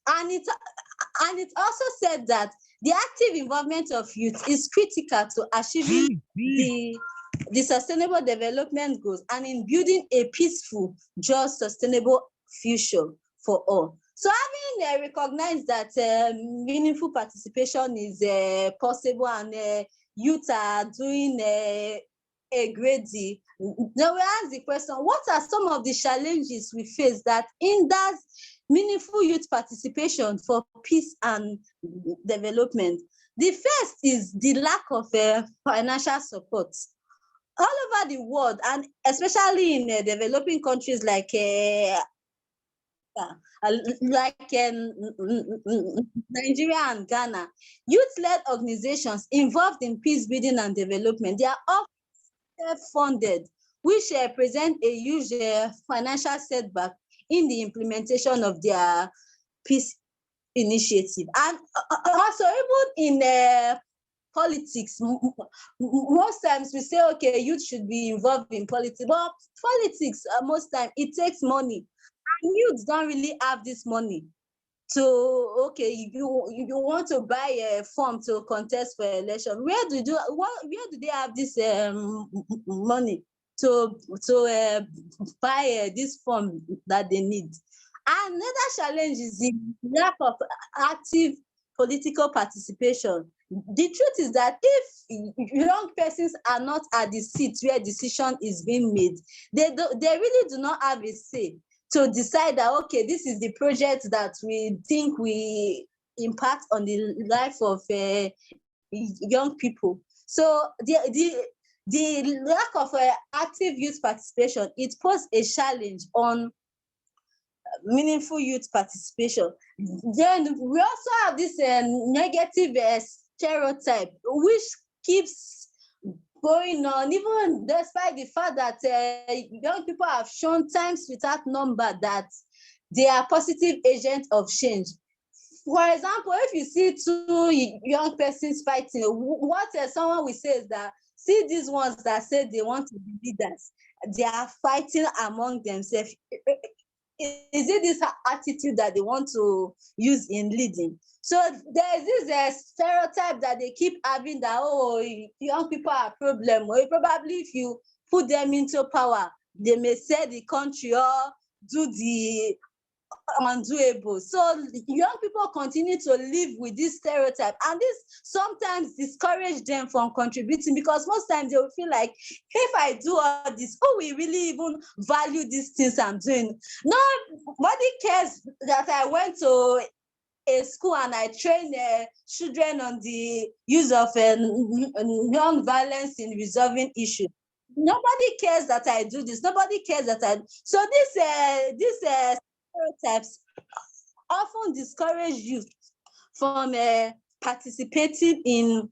And it also said that the active involvement of youth is critical to achieving the sustainable development goals and in building a peaceful, just, sustainable future for all. So having recognized that meaningful participation is possible and youth are doing a great deal, now we ask the question, what are some of the challenges we face that hinders meaningful youth participation for peace and development? The first is the lack of financial support. All over the world, and especially in developing countries like Nigeria and Ghana, youth-led organizations involved in peace building and development, they are often self-funded, which present a huge financial setback in the implementation of their peace initiative. And also, even in politics, most times we say, okay, youth should be involved in politics, but politics, most time, it takes money. And youth don't really have this money to, okay, you want to buy a form to contest for election. Where do they have this money to buy this form that they need? Another challenge is the lack of active political participation. The truth is that if young persons are not at the seat where decision is being made, they really do not have a say to decide that, okay, this is the project that we think we impact on the life of young people. So the lack of active youth participation, it poses a challenge on meaningful youth participation. Then we also have this negative stereotype, which keeps going on, even despite the fact that young people have shown times without number that they are positive agents of change. For example, if you see two young persons fighting, what someone will say is that, see these ones that say they want to be leaders, they are fighting among themselves. Is it this attitude that they want to use in leading? So there's this stereotype that they keep having that, oh, young people are a problem. Or probably if you put them into power, they may sell the country or do the undoable. So young people continue to live with this stereotype, and this sometimes discourage them from contributing, because most times they will feel like, if I do all this, who will really even value these things I'm doing? Nobody cares that I went to a school and I train children on the use of non-violence in resolving issues. Nobody cares that I do this. Nobody cares that I. So these stereotypes often discourage youth from participating in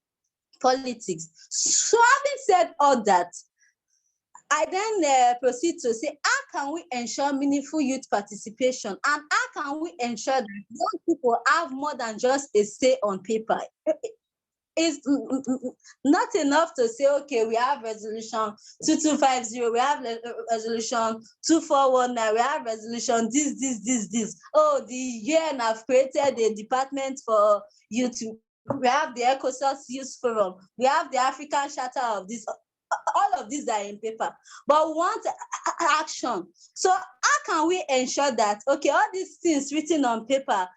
politics. So having said all that, I then proceed to say, how can we ensure meaningful youth participation, and how can we ensure that young people have more than just a say on paper? It's not enough to say, okay, we have resolution 2250, we have resolution 2419, we have resolution this. Oh, the UN have created a department for youth. We have the ECOSOC Youth Forum. We have the African Charter of this. All of these are in paper, but we want action. So how can we ensure that, okay, all these things written on paper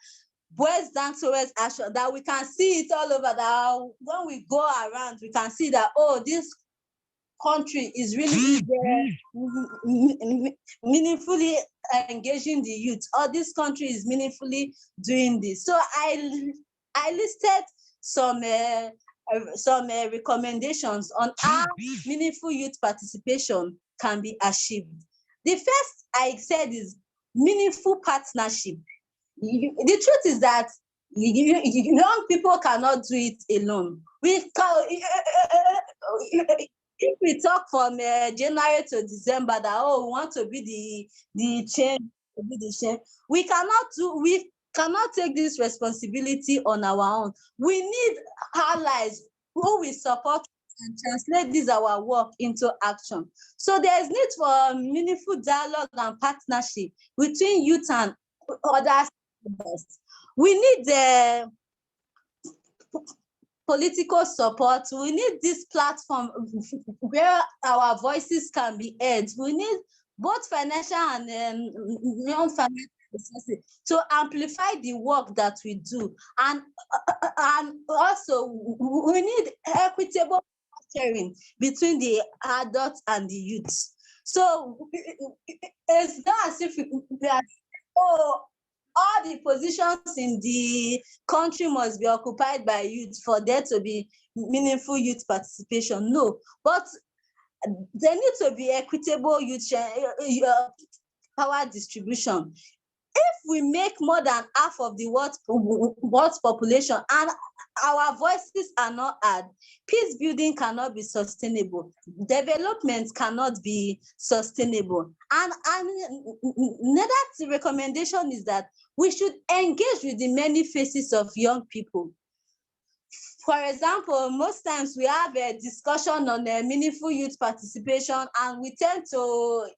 boils down towards action, that we can see it all over, that when we go around, we can see that, oh, this country is really meaningfully engaging the youth, or this country is meaningfully doing this. So I listed some recommendations on how meaningful youth participation can be achieved. The first I said is meaningful partnership. The truth is that young people cannot do it alone. If we talk from January to December that, oh, we want to be the change, we cannot take this responsibility on our own. We need allies who will support and translate this our work into action. So there is need for meaningful dialogue and partnership between youth and other stakeholders. We need the political support. We need this platform where our voices can be heard. We need both financial and non-financial resources to amplify the work that we do. And also, we need equitable sharing between the adults and the youth. So it's not as if we are, oh, all the positions in the country must be occupied by youth for there to be meaningful youth participation. No, but there needs to be equitable youth power distribution. If we make more than half of the world's population and our voices are not heard, peace building cannot be sustainable. Development cannot be sustainable. And another recommendation is that we should engage with the many faces of young people. For example, most times we have a discussion on meaningful youth participation, and we tend to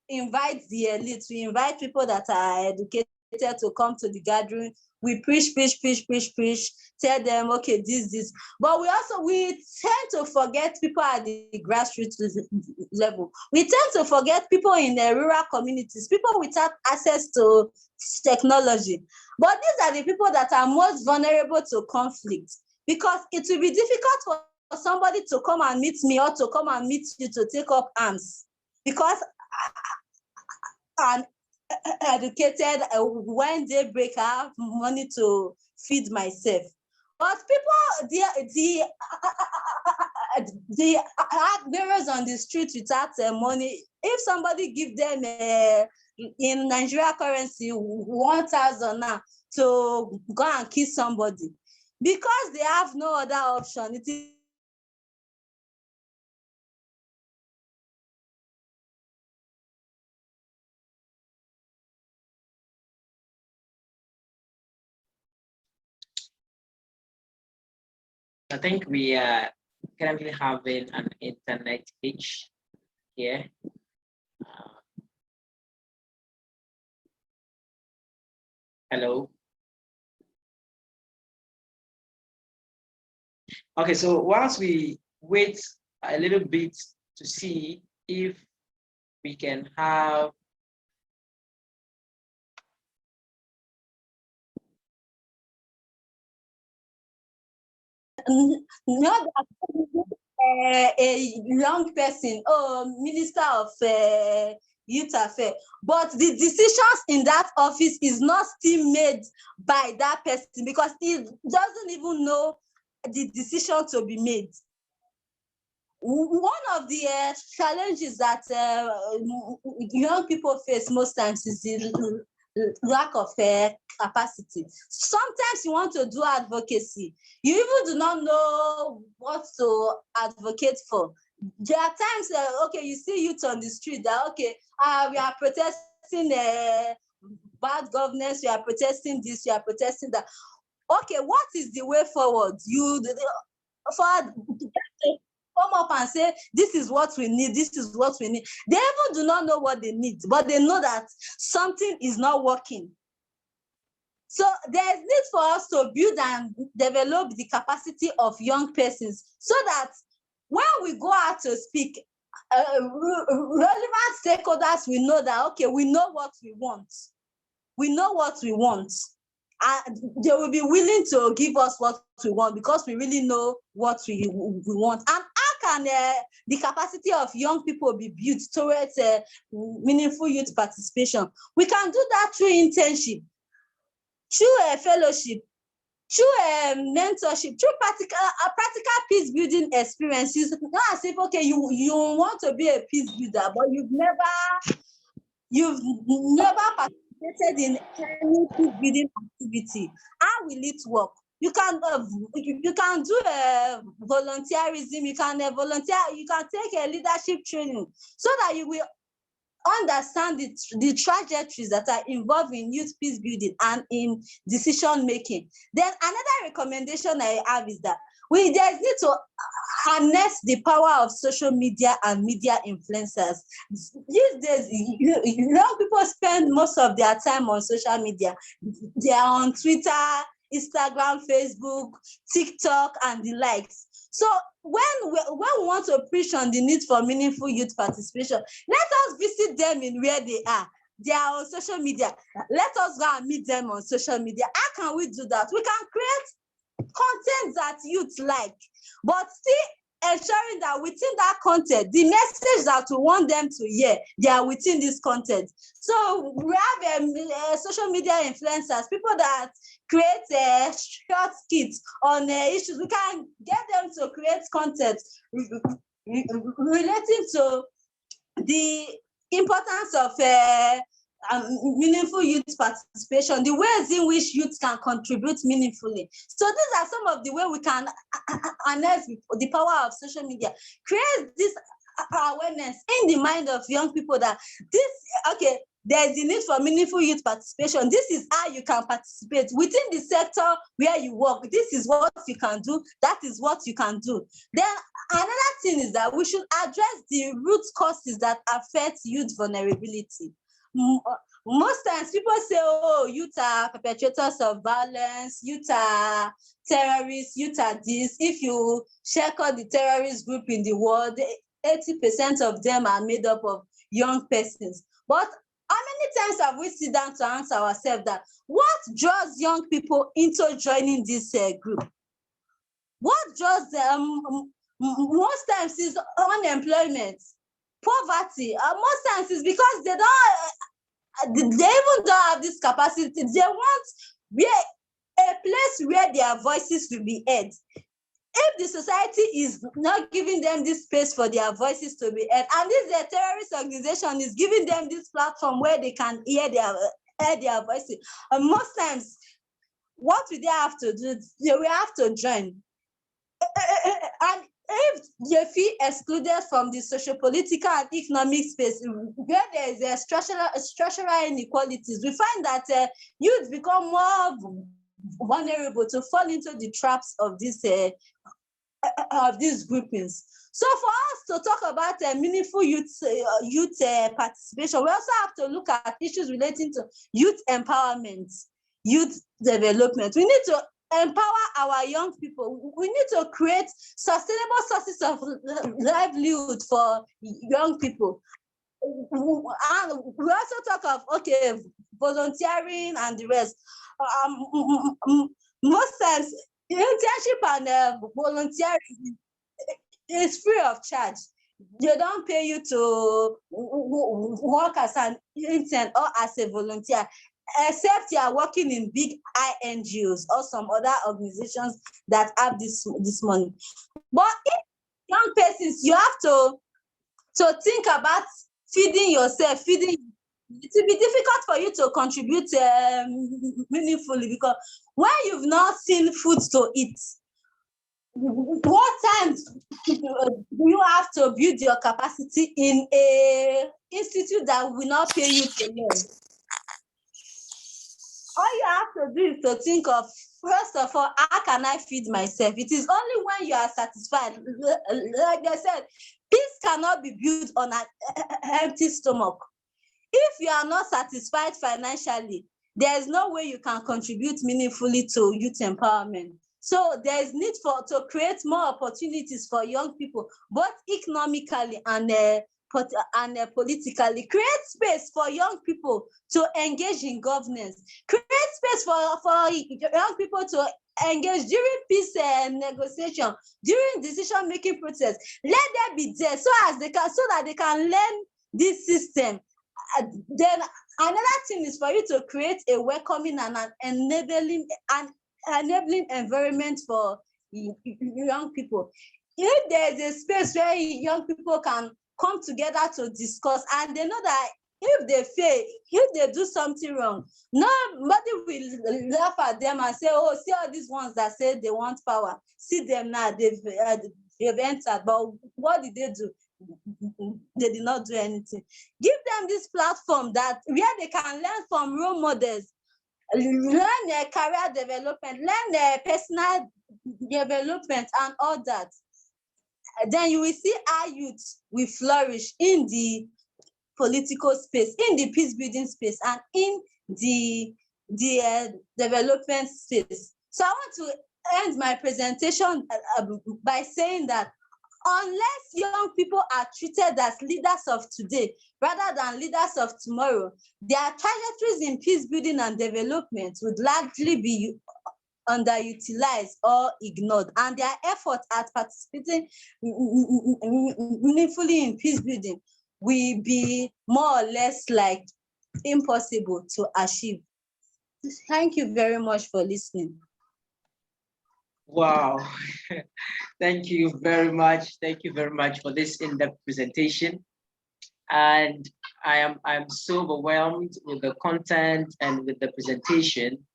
invite the elite, we invite people that are educated to come to the gathering. We preach, tell them, okay, this. But we tend to forget people at the grassroots level. We tend to forget people in the rural communities, people without access to technology. But these are the people that are most vulnerable to conflict, because it will be difficult for somebody to come and meet me or to come and meet you to take up arms, because I'm educated. When they break, I have money to feed myself. But people, the bearers on the street without money, if somebody give them in Nigeria currency 1,000 now to go and kill somebody, because they have no other option, it is I think we are currently having an internet glitch here. Hello. Okay, so whilst we wait a little bit to see if we can have not a young person or minister of youth affairs, but the decisions in that office is not still made by that person, because he doesn't even know the decision to be made. One of the challenges that young people face most times is the lack of capacity. Sometimes you want to do advocacy, you even do not know what to advocate for. There are times, okay, you see youth on the street that, okay, we are protesting bad governance, we are protesting this, we are protesting that. Okay, what is the way forward? Come up and say, this is what we need, this is what we need. They even do not know what they need, but they know that something is not working. So there's need for us to build and develop the capacity of young persons, so that when we go out to speak, relevant stakeholders will know that, okay, we know what we want. We know what we want. And they will be willing to give us what we want, because we really know what we want. And how can the capacity of young people be built towards meaningful youth participation? We can do that through internship, through a fellowship, through mentorship, through practical peace building experiences. Not as if, okay, you want to be a peace builder, but you've never participated in any peace building activity. How will it work? You can do volunteerism. You can volunteer. You can take a leadership training, so that you will understand the trajectories that are involved in youth peace building and in decision making. Then another recommendation I have is that there's need to harness the power of social media and media influencers. These days, young people spend most of their time on social media. They are on Twitter, Instagram, Facebook, TikTok, and the likes. So when we want to preach on the need for meaningful youth participation, let us visit them in where they are. They are on social media. Let us go and meet them on social media. How can we do that? We can create content that youth like, but still ensuring that within that content, the message that we want them to hear, they are within this content. So we have social media influencers, people that create short skits on issues. We can get them to create content relating to the importance of meaningful youth participation, the ways in which youth can contribute meaningfully. So these are some of the ways we can harness the power of social media, create this awareness in the mind of young people that there's a need for meaningful youth participation. This is how you can participate within the sector where you work. This is what you can do. That is what you can do. Then another thing is that we should address the root causes that affect youth vulnerability. Most times people say, oh, youth are perpetrators of violence, youth are terrorists, youth are this. If you check out the terrorist group in the world, 80% of them are made up of young persons. But how many times have we sit down to ask ourselves that what draws young people into joining this group? What draws them? Most times is unemployment, poverty. Most times is because they even don't have this capacity. They want a place where their voices will be heard. If the society is not giving them this space for their voices to be heard, and this a terrorist organization is giving them this platform where they can hear their voices, and most times, what will they have to do? They will have to join. And if they feel excluded from the socio-political and economic space, where there is a structural inequalities, we find that youth become more vulnerable to fall into the traps of these groupings. So for us to talk about meaningful youth participation, we also have to look at issues relating to youth empowerment, youth development. We need to empower our young people. We need to create sustainable sources of livelihood for young people. And we also talk of volunteering and the rest. Most times, internship and volunteering is free of charge. They don't pay you to work as an intern or as a volunteer, except you are working in big NGOs or some other organizations that have this money. But if young persons, you have to think about feeding yourself, it will be difficult for you to contribute meaningfully, because when you've not seen food to eat, what time do you have to build your capacity in a institute that will not pay you to learn? All you have to do is to think of, first of all, how can I feed myself? It is only when you are satisfied. Like they said, peace cannot be built on an empty stomach. If you are not satisfied financially, there is no way you can contribute meaningfully to youth empowerment. So there is need to create more opportunities for young people, both economically and politically. Create space for young people to engage in governance. Create space for young people to engage during peace negotiation, during decision-making process. Let them be there so that they can learn this system. Then another thing is for you to create a welcoming and an enabling environment for young people. If there is a space where young people can come together to discuss, and they know that if they fail, if they do something wrong, nobody will laugh at them and say, oh, see all these ones that say they want power. See them now, they've entered, but what did they do? They did not do anything. Give them this platform where they can learn from role models, learn career development, learn personal development and all that, then you will see our youth will flourish in the political space, in the peace building space, and in the development space. So I want to end my presentation by saying that unless young people are treated as leaders of today rather than leaders of tomorrow, their trajectories in peace building and development would largely be underutilized or ignored, and their efforts at participating meaningfully in peace building will be more or less like impossible to achieve. Thank you very much for listening. Wow. Thank you very much. Thank you very much for this in-depth presentation. And I'm so overwhelmed with the content and with the presentation.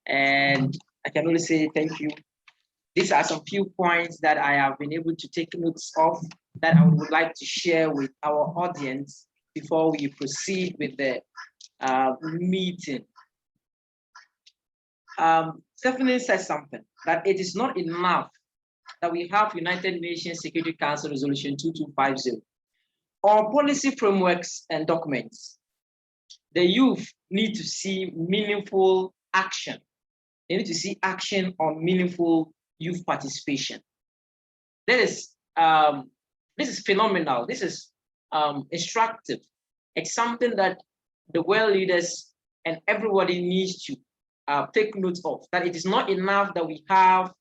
And I can only say thank you. These are some few points that I have been able to take notes of that I would like to share with our audience before we proceed with the meeting. Stephanie said something, that it is not enough that we have United Nations Security Council Resolution 2250 or policy frameworks and documents. The youth need to see meaningful action. They need to see action on meaningful youth participation. This is phenomenal. This is instructive. It's something that the world leaders and everybody needs to take note of, that it is not enough that we have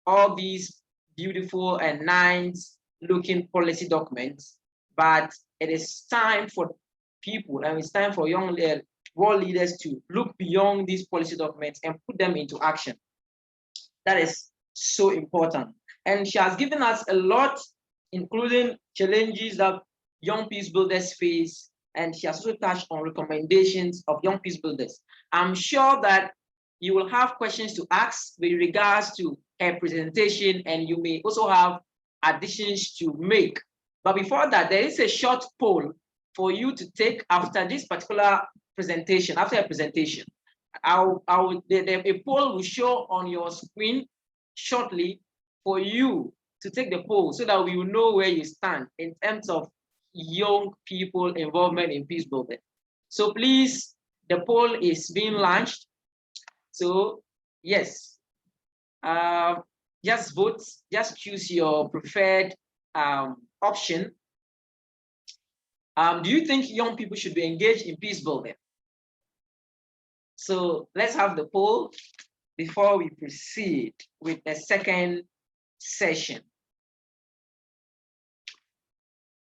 all these beautiful and nice looking policy documents, but it is time for people, and it's time for young world leaders to look beyond these policy documents and put them into action. That is so important. And she has given us a lot, including challenges that young peace builders face, and she has also touched on recommendations of young peace builders. I'm sure that you will have questions to ask with regards to her presentation, and you may also have additions to make. But before that, there is a short poll for you to take after this particular presentation. After a presentation, a poll will show on your screen shortly for you to take the poll so that we will know where you stand in terms of young people involvement in peace building. So please, the poll is being launched. So yes, just vote, just choose your preferred option. Do you think young people should be engaged in peace building? So let's have the poll before we proceed with the second session.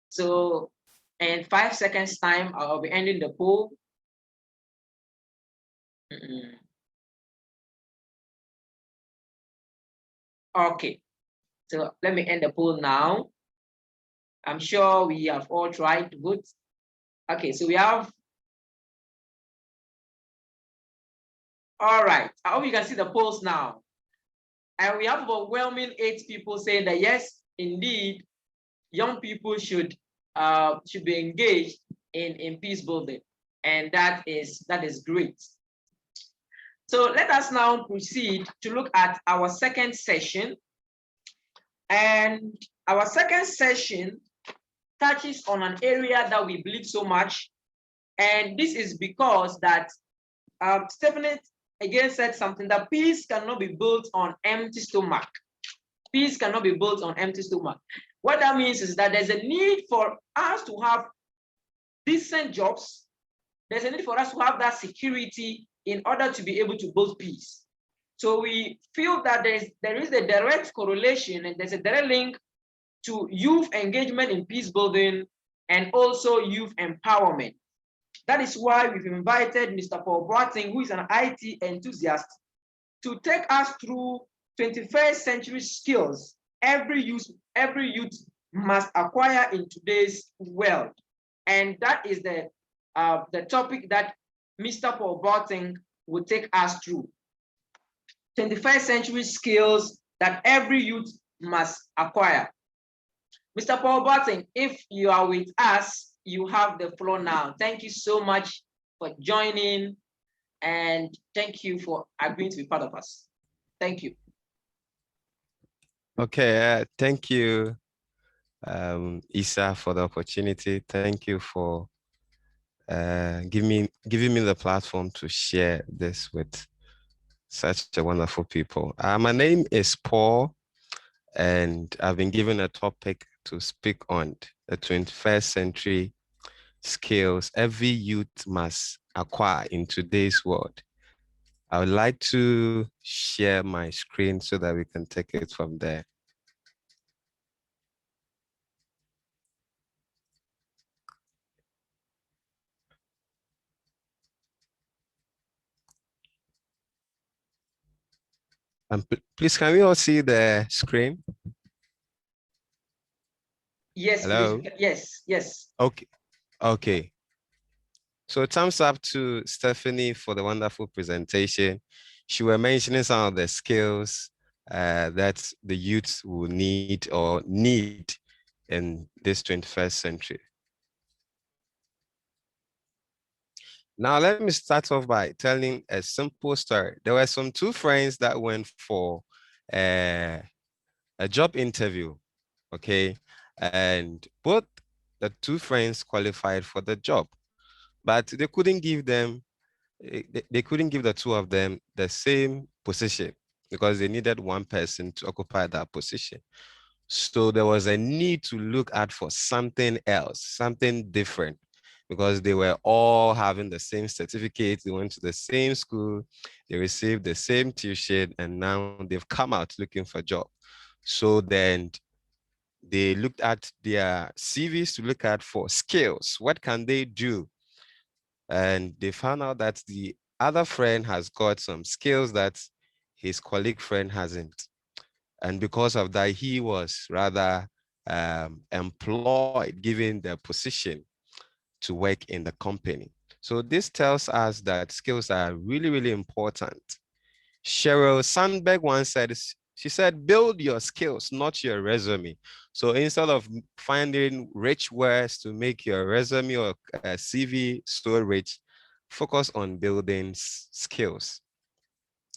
So in 5 seconds time, I'll be ending the poll. Okay, so let me end the poll now. I'm sure we have all tried to vote. Okay, so we have, all right, I hope you can see the polls now. And we have overwhelming 8 people saying that yes, indeed, young people should be engaged in peace building. And that is great. So let us now proceed to look at our second session. And our second session touches on an area that we believe so much. And this is because that Stephanie again said something, that peace cannot be built on empty stomach. Peace cannot be built on empty stomach. What that means is that there's a need for us to have decent jobs. There's a need for us to have that security in order to be able to build peace. So we feel that there is a direct correlation and there's a direct link to youth engagement in peace building and also youth empowerment. That is why we've invited Mr. Paul Boateng, who is an IT enthusiast, to take us through 21st century skills every youth must acquire in today's world. And that is the topic that Mr. Paul Boateng will take us through. 21st century skills that every youth must acquire. Mr. Paul Boateng, if you are with us, you have the floor now. Thank you so much for joining, and thank you for agreeing to be part of us. Thank you. Okay, thank you, Isa, for the opportunity. Thank you for giving me the platform to share this with such a wonderful people. My name is Paul, and I've been given a topic to speak on the 21st century skills every youth must acquire in today's world. I would like to share my screen so that we can take it from there. And please, can we all see the screen? Yes, please. Hello? Yes, yes. Okay. Okay. So thumbs up to Stephanie for the wonderful presentation. She was mentioning some of the skills that the youth will need in this 21st century. Now, let me start off by telling a simple story. There were some two friends that went for a job interview, okay? And both the two friends qualified for the job, but they couldn't give they couldn't give the two of them the same position because they needed one person to occupy that position. So there was a need to look out for something else, something different, because they were all having the same certificate, they went to the same school, they received the same tuition, and now they've come out looking for a job. So then they looked at their CVs to look at for skills. What can they do? And they found out that the other friend has got some skills that his colleague friend hasn't. And because of that, he was rather employed, given the position to work in the company. So this tells us that skills are really, really important. Sheryl Sandberg once said, she said, build your skills, not your resume. So instead of finding rich words to make your resume or CV so rich, focus on building skills.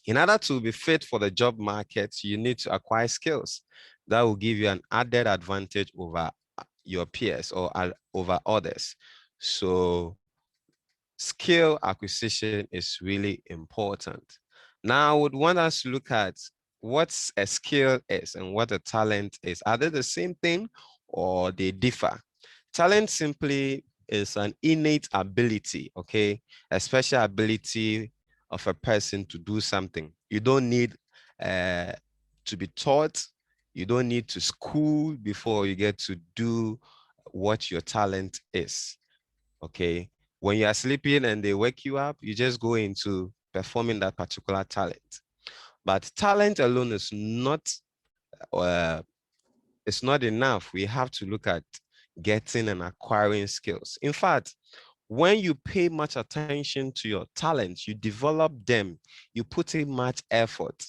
In order to be fit for the job market, you need to acquire skills that will give you an added advantage over your peers or over others. So skill acquisition is really important. Now, I would want us to look at what a skill is and what a talent is. Are they the same thing or they differ? Talent simply is an innate ability, okay? A special ability of a person to do something. You don't need to be taught. You don't need to school before you get to do what your talent is, okay? When you are sleeping and they wake you up, you just go into performing that particular talent. But talent alone is uh, it's not enough. We have to look at getting and acquiring skills. In fact, when you pay much attention to your talents, you develop them, you put in much effort,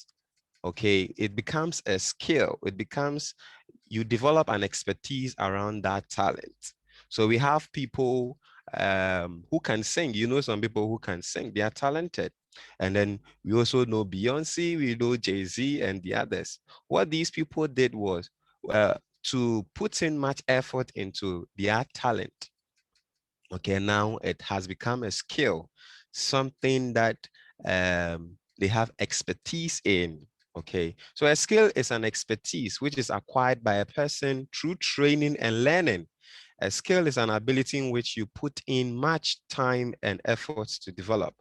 okay, it becomes a skill. You develop an expertise around that talent. So we have people who can sing. You know, some people who can sing, they are talented. And then we also know Beyonce, we know Jay-Z and the others. What these people did was to put in much effort into their talent. Okay, now it has become a skill, something that they have expertise in. Okay, so a skill is an expertise which is acquired by a person through training and learning. A skill is an ability in which you put in much time and efforts to develop.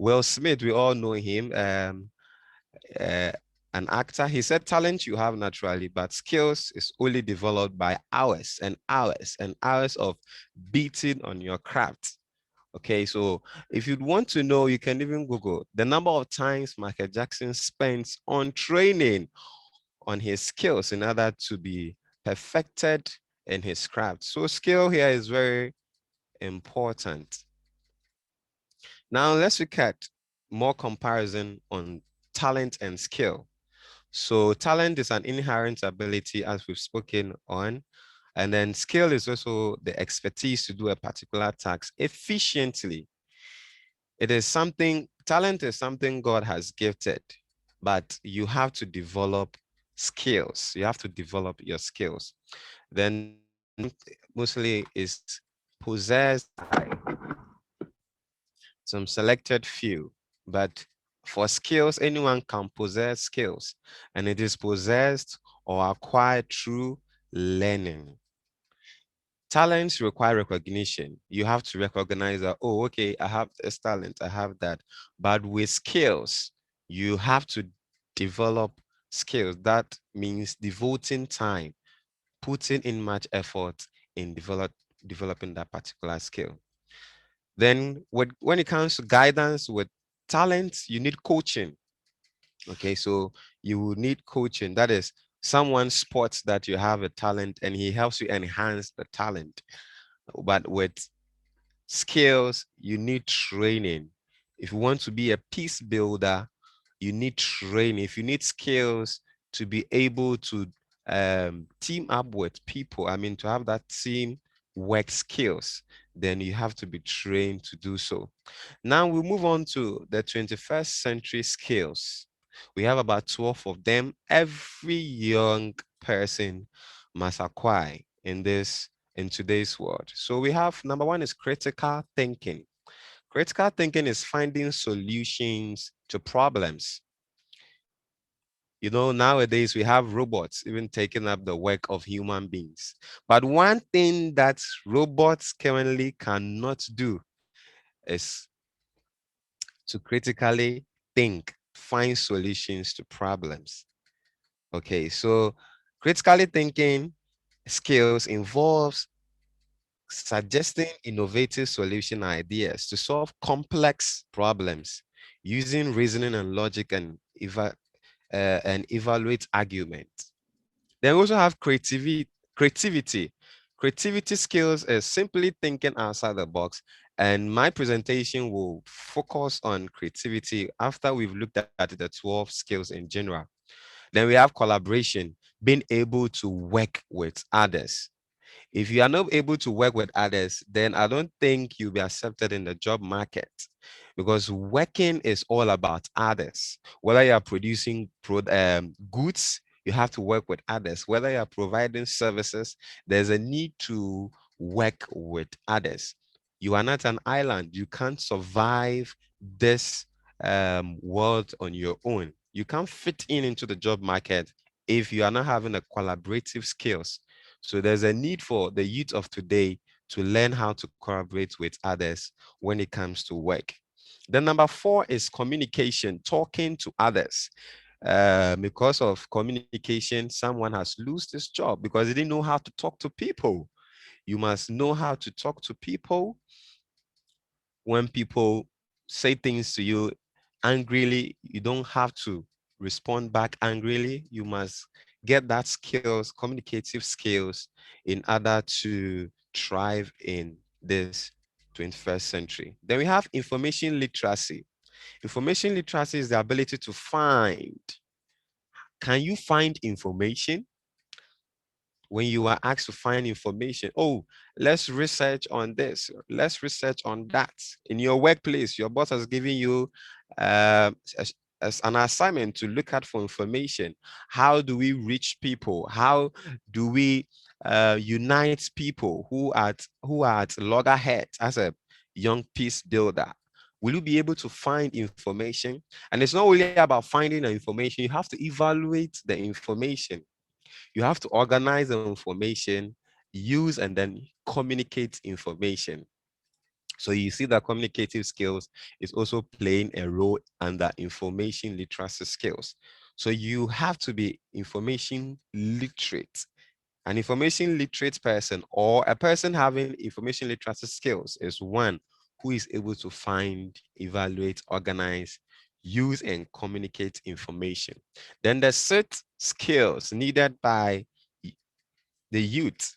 Will Smith, we all know him, uh, an actor. He said, talent you have naturally, but skills is only developed by hours and hours and hours of beating on your craft. Okay, so if you'd want to know, you can even Google the number of times Michael Jackson spends on training on his skills in order to be perfected in his craft. So skill here is very important. Now let's look at more comparison on talent and skill. So talent is an inherent ability, as we've spoken on, and then skill is also the expertise to do a particular task efficiently. Talent is something God has gifted. but you have to develop skills. You have to develop your skills. Then mostly is possessed by some selected few, but for skills, anyone can possess skills, and it is possessed or acquired through learning. Talents require recognition. You have to recognize that, oh, okay, I have this talent, I have that. But with skills, you have to develop skills. That means devoting time, putting in much effort in developing that particular skill. Then when it comes to guidance with talent, you need coaching. Okay, so you will need coaching. That is, someone spots that you have a talent and he helps you enhance the talent. But with skills, you need training. If you want to be a peace builder, you need training. If you need skills to be able to team up with people, I mean, to have that team work skills, then you have to be trained to do so. Now we move on to the 21st century skills. We have about 12 of them. Every young person must acquire in today's world. So we have number one is critical thinking. Critical thinking is finding solutions to problems. You know, nowadays we have robots even taking up the work of human beings. But one thing that robots currently cannot do is to critically think, find solutions to problems. Okay, so critically thinking skills involves suggesting innovative solution ideas to solve complex problems using reasoning and logic and evaluate arguments. Then we also have creativity. Creativity skills is simply thinking outside the box. And my presentation will focus on creativity after we've looked at the 12 skills in general. Then we have collaboration, being able to work with others. If you are not able to work with others, then I don't think you'll be accepted in the job market, because working is all about others. Whether you are producing goods, you have to work with others. Whether you are providing services, there's a need to work with others. You are not an island. You can't survive this world on your own. You can't fit in into the job market if you are not having a collaborative skills. So there's a need for the youth of today to learn how to collaborate with others when it comes to work. Then number four is communication, talking to others. Because of communication, someone has lost his job because he didn't know how to talk to people. You must know how to talk to people. When people say things to you angrily, you don't have to respond back angrily. You must get that skills, communicative skills, in order to thrive in this 21st century. Then we have information literacy. Information literacy is the ability to find. Can you find information? When you are asked to find information, oh, let's research on this, let's research on that. In your workplace, your boss has given you as an assignment to look out for information. How do we reach people? How do we unite people who are at loggerheads as a young peace builder? Will you be able to find information? And it's not only about finding the information, you have to evaluate the information. You have to organize the information, use and then communicate information. So you see that communicative skills is also playing a role under information literacy skills. So you have to be information literate. An information literate person or a person having information literacy skills is one who is able to find, evaluate, organize, use, and communicate information. Then the sixth skills needed by the youth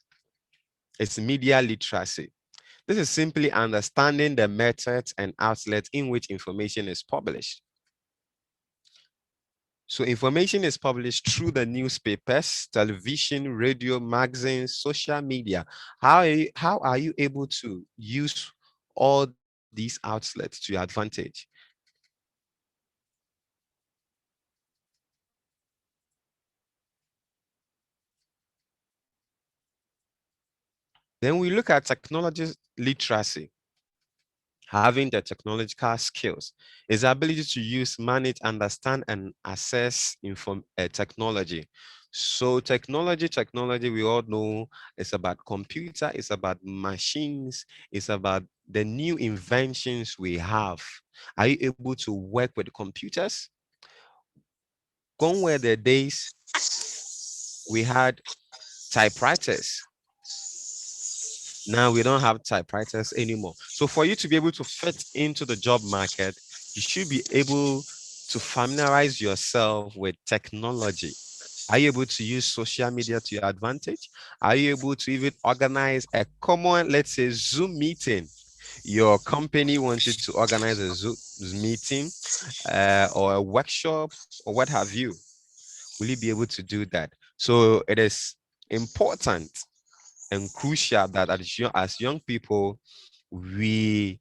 is media literacy. This is simply understanding the methods and outlets in which information is published. So information is published through the newspapers, television, radio, magazines, social media. How are you able to use all these outlets to your advantage? Then we look at technology literacy. Having the technological skills is the ability to use, manage, understand, and assess technology. So technology, we all know it's about computer, it's about machines, it's about the new inventions we have. Are you able to work with computers? Gone were the days we had typewriters. Now we don't have typewriters anymore. So for you to be able to fit into the job market, you should be able to familiarize yourself with technology. Are you able to use social media to your advantage? Are you able to even organize a common, let's say, Zoom meeting? Your company wanted to organize a Zoom meeting or a workshop or what have you. Will you be able to do that? So it is important and crucial that as young people, we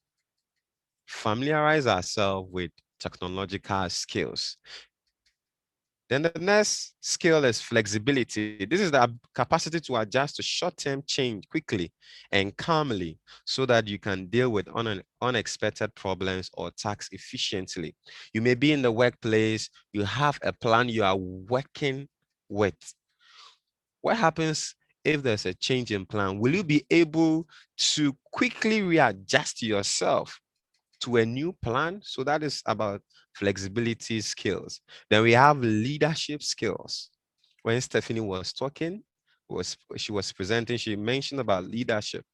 familiarize ourselves with technological skills. Then the next skill is flexibility. This is the capacity to adjust to short-term change quickly and calmly so that you can deal with unexpected problems or tasks efficiently. You may be in the workplace, you have a plan you are working with. What happens if there's a change in plan? Will you be able to quickly readjust yourself to a new plan? So that is about flexibility skills. Then we have leadership skills. When Stephanie was talking, she was presenting, she mentioned about leadership.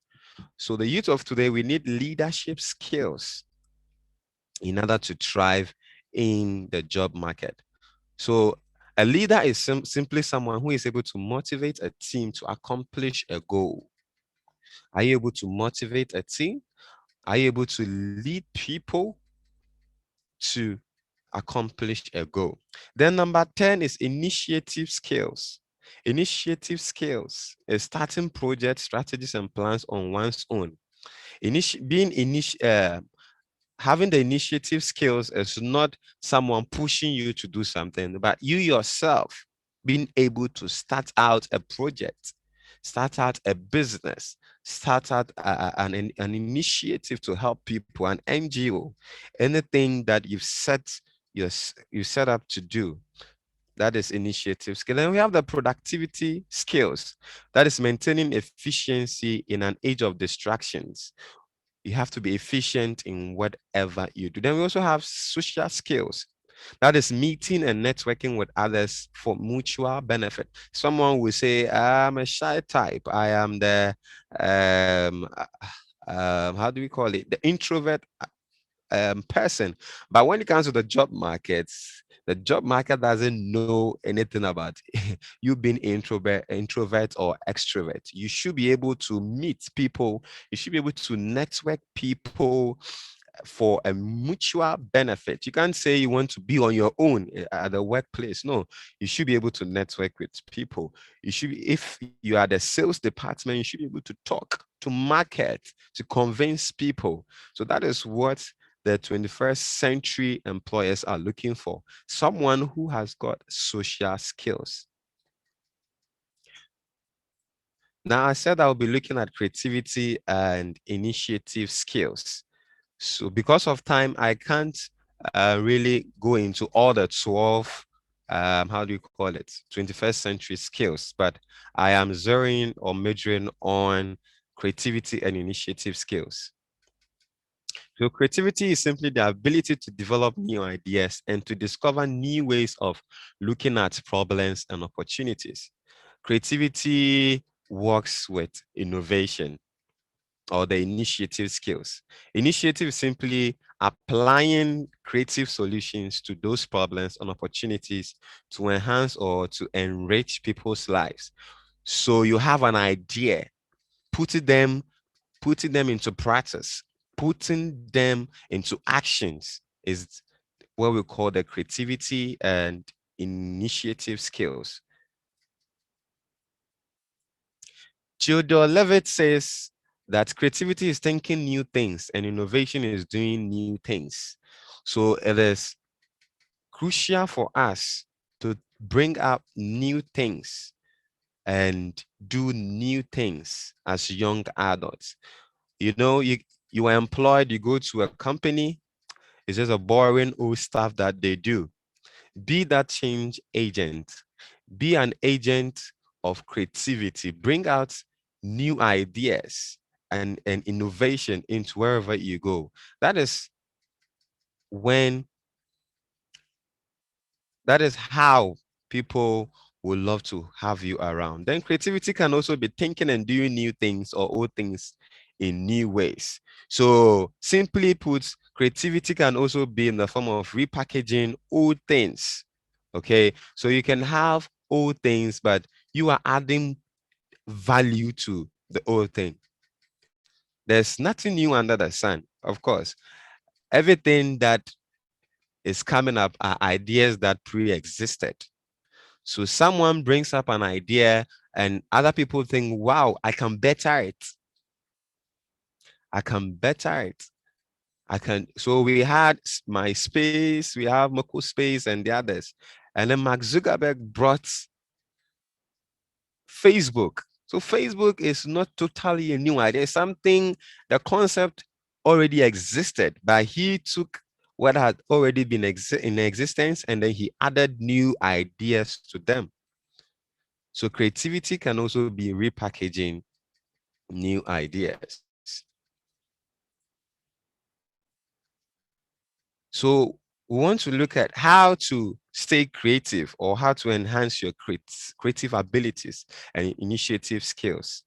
So the youth of today, we need leadership skills in order to thrive in the job market. So a leader is simply someone who is able to motivate a team to accomplish a goal. Are you able to motivate a team? Are you able to lead people to accomplish a goal? Then number 10 is initiative skills. Initiative skills is starting projects, strategies, and plans on one's own. Having the initiative skills is not someone pushing you to do something, but you yourself being able to start out a project, start out a business, start out an initiative to help people, an NGO, anything that you set up to do. That is initiative skill. Then we have the productivity skills. That is maintaining efficiency in an age of distractions. You have to be efficient in whatever you do. Then we also have social skills. That is meeting and networking with others for mutual benefit. Someone will say, I'm a shy type. I am the, how do we call it? The introvert person. But when it comes to the job market doesn't know anything about you being introvert or extrovert. You should be able to meet people. You should be able to network people for a mutual benefit. You can't say you want to be on your own at the workplace. No, you should be able to network with people. You should be, if you are the sales department, you should be able to talk, to market, to convince people. So that is what the 21st century employers are looking for. Someone who has got social skills. Now, I said I'll be looking at creativity and initiative skills. So because of time, I can't really go into all the 12, how do you call it, 21st century skills, but I am zeroing or majoring on creativity and initiative skills. So creativity is simply the ability to develop new ideas and to discover new ways of looking at problems and opportunities. Creativity works with innovation or the initiative skills. Initiative is simply applying creative solutions to those problems and opportunities to enhance or to enrich people's lives. So you have an idea, putting them into practice, putting them into actions is what we call the creativity and initiative skills. Theodore Levitt says that creativity is thinking new things and innovation is doing new things. So it is crucial for us to bring up new things and do new things as young adults. You know, you are employed, you go to a company, it's just a boring old stuff that they do. Be that change agent. Be an agent of creativity. Bring out new ideas and innovation into wherever you go. That is when, that is how people would love to have you around. Then creativity can also be thinking and doing new things or old things in new ways. So simply put, creativity can also be in the form of repackaging old things. Okay, so you can have old things, but you are adding value to the old thing. There's nothing new under the sun, of course. Everything that is coming up are ideas that pre-existed. So someone brings up an idea and other people think, wow, I can better it. I can better it. I can. So we had MySpace, we have Moko Space and the others. And then Mark Zuckerberg brought Facebook. So Facebook is not totally a new idea. It's something, the concept already existed, but he took what had already been in existence and then he added new ideas to them. So creativity can also be repackaging new ideas. So we want to look at how to stay creative or how to enhance your creative abilities and initiative skills.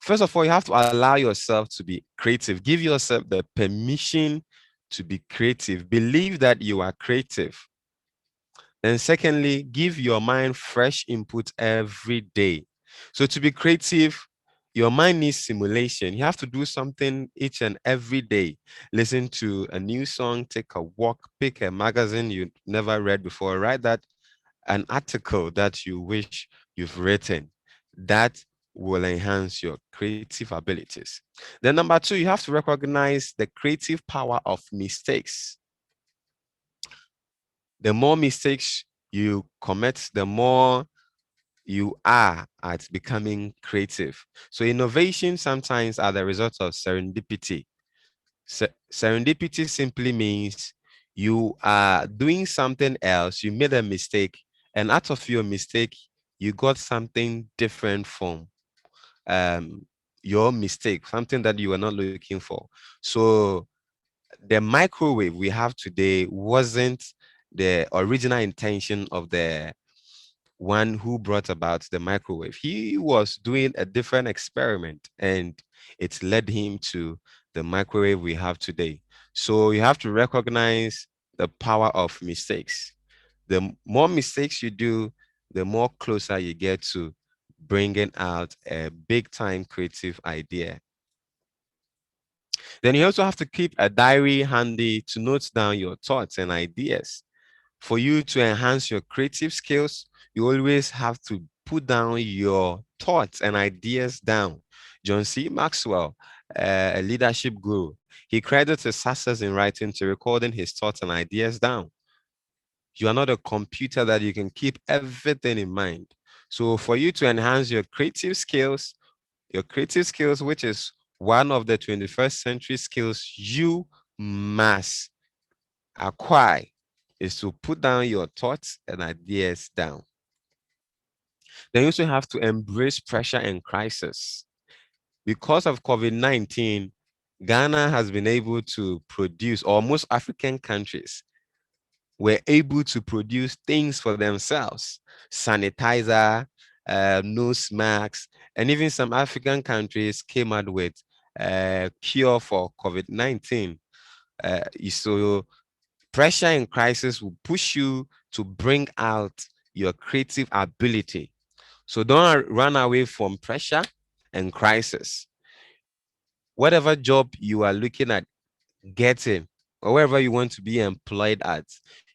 First of all, you have to allow yourself to be creative. Give yourself the permission to be creative. Believe that you are creative. And secondly, give your mind fresh input every day. So to be creative, your mind needs stimulation. You have to do something each and every day. Listen to a new song, take a walk, pick a magazine you never read before, write that an article that you wish you've written. That will enhance your creative abilities. Then number two, you have to recognize the creative power of mistakes. The more mistakes you commit, the more you are at becoming creative. So innovation sometimes are the result of serendipity. Serendipity simply means you are doing something else, you made a mistake, and out of your mistake, you got something different from your mistake, something that you were not looking for. So the microwave we have today wasn't the original intention of the one who brought about the microwave. He was doing a different experiment and it led him to the microwave we have today. So you have to recognize the power of mistakes. The more mistakes you do, the more closer you get to bringing out a big time creative idea. Then you also have to keep a diary handy to note down your thoughts and ideas. For you to enhance your creative skills, you always have to put down your thoughts and ideas down. John C. Maxwell, a leadership guru, he credits his success in writing to recording his thoughts and ideas down. You are not a computer that you can keep everything in mind. So for you to enhance your creative skills, which is one of the 21st century skills you must acquire, is to put down your thoughts and ideas down. Then you also have to embrace pressure and crisis. Because of COVID-19, Ghana has been able to produce, or most African countries were able to produce things for themselves: sanitizer, nose masks, and even some African countries came out with a cure for COVID-19. So pressure and crisis will push you to bring out your creative ability. So don't run away from pressure and crisis. Whatever job you are looking at getting, or wherever you want to be employed at,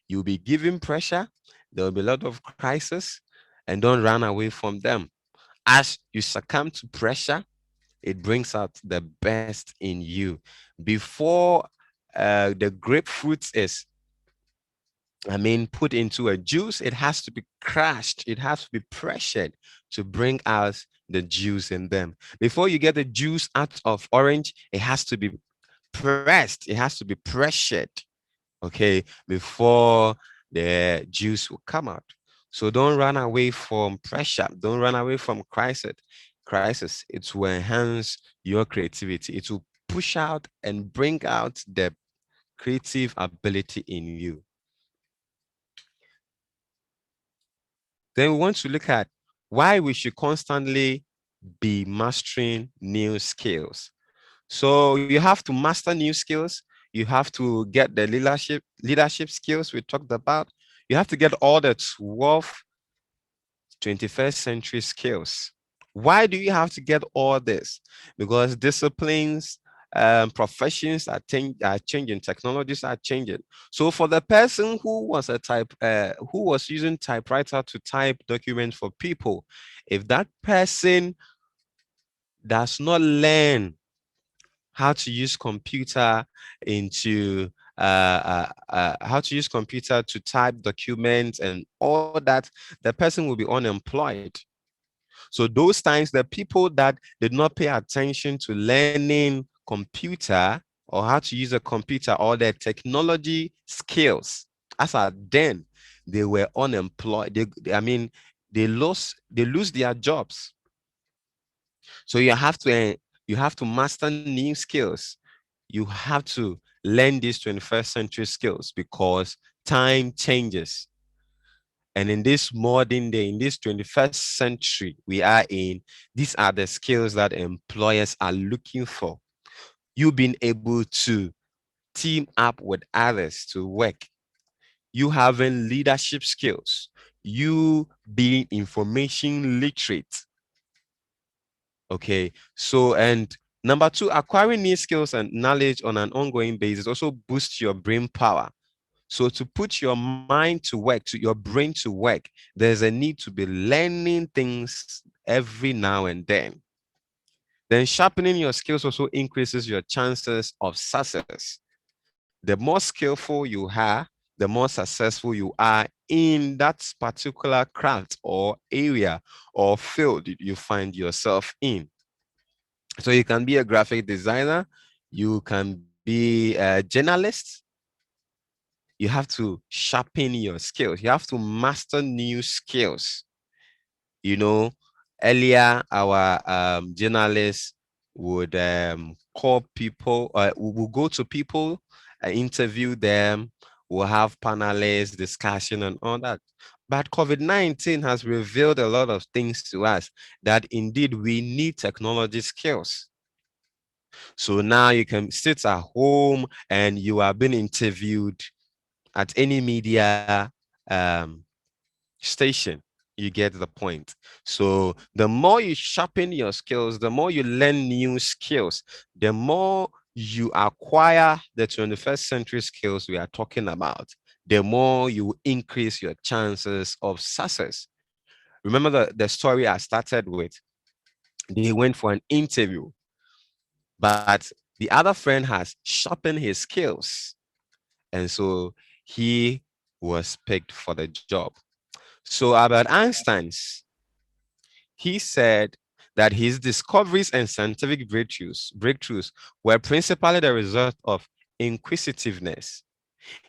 you'll be given pressure. There will be a lot of crisis, and don't run away from them. As you succumb to pressure, it brings out the best in you. Before the grapefruit is put into a juice, it has to be crushed. It has to be pressured to bring out the juice in them. Before you get the juice out of orange, it has to be pressed. It has to be pressured, okay, before the juice will come out. So don't run away from pressure. Don't run away from crisis. Crisis. It will enhance your creativity. It will push out and bring out the creative ability in you. Then we want to look at why we should constantly be mastering new skills. So you have to master new skills. You have to get the leadership skills we talked about. You have to get all the 12 21st century skills. Why do you have to get all this? Because disciplines, professions are changing, technologies are changing. So for the person who was using typewriter to type documents for people, if that person does not learn how to use computer into how to use computer to type documents and all that, the person will be unemployed. So those times, the people that did not pay attention to learning computer or how to use a computer or their technology skills, as at then, they were unemployed. They lose their jobs. So you have to master new skills. You have to learn these 21st century skills because time changes. And in this modern day, in this 21st century we are in, these are the skills that employers are looking for. You being able to team up with others to work, you having leadership skills, you being information literate. Okay, so and number two, acquiring new skills and knowledge on an ongoing basis also boosts your brain power. So to put your mind to work, to your brain to work, there's a need to be learning things every now and then. Then sharpening your skills also increases your chances of success. The more skillful you are, the more successful you are in that particular craft or area or field you find yourself in. So you can be a graphic designer, you can be a journalist. You have to sharpen your skills. You have to master new skills. You know, earlier our journalists would call people, we'll go to people, interview them, we'll have panelists, discussion and all that. But COVID-19 has revealed a lot of things to us that indeed we need technology skills. So now you can sit at home and you are being interviewed at any media station. You get the point. So the more you sharpen your skills, the more you learn new skills, the more you acquire the 21st century skills we are talking about, the more you increase your chances of success. Remember the story I started with? They went for an interview, but the other friend has sharpened his skills. And so he was picked for the job. So Albert Einstein's, he said that his discoveries and scientific breakthroughs were principally the result of inquisitiveness.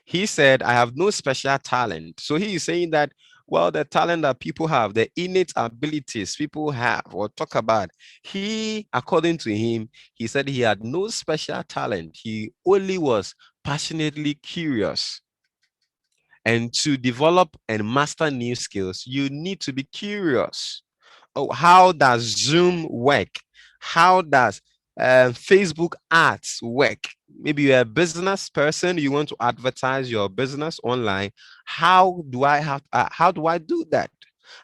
He said, I have no special talent. So he is saying that, well, the talent that people have, the innate abilities people have or talk about, he, according to him, he said he had no special talent. He only was passionately curious. And to develop and master new skills, you need to be curious. Oh, how does Zoom work? How does Facebook ads work? Maybe you're a business person, you want to advertise your business online. How do I do that?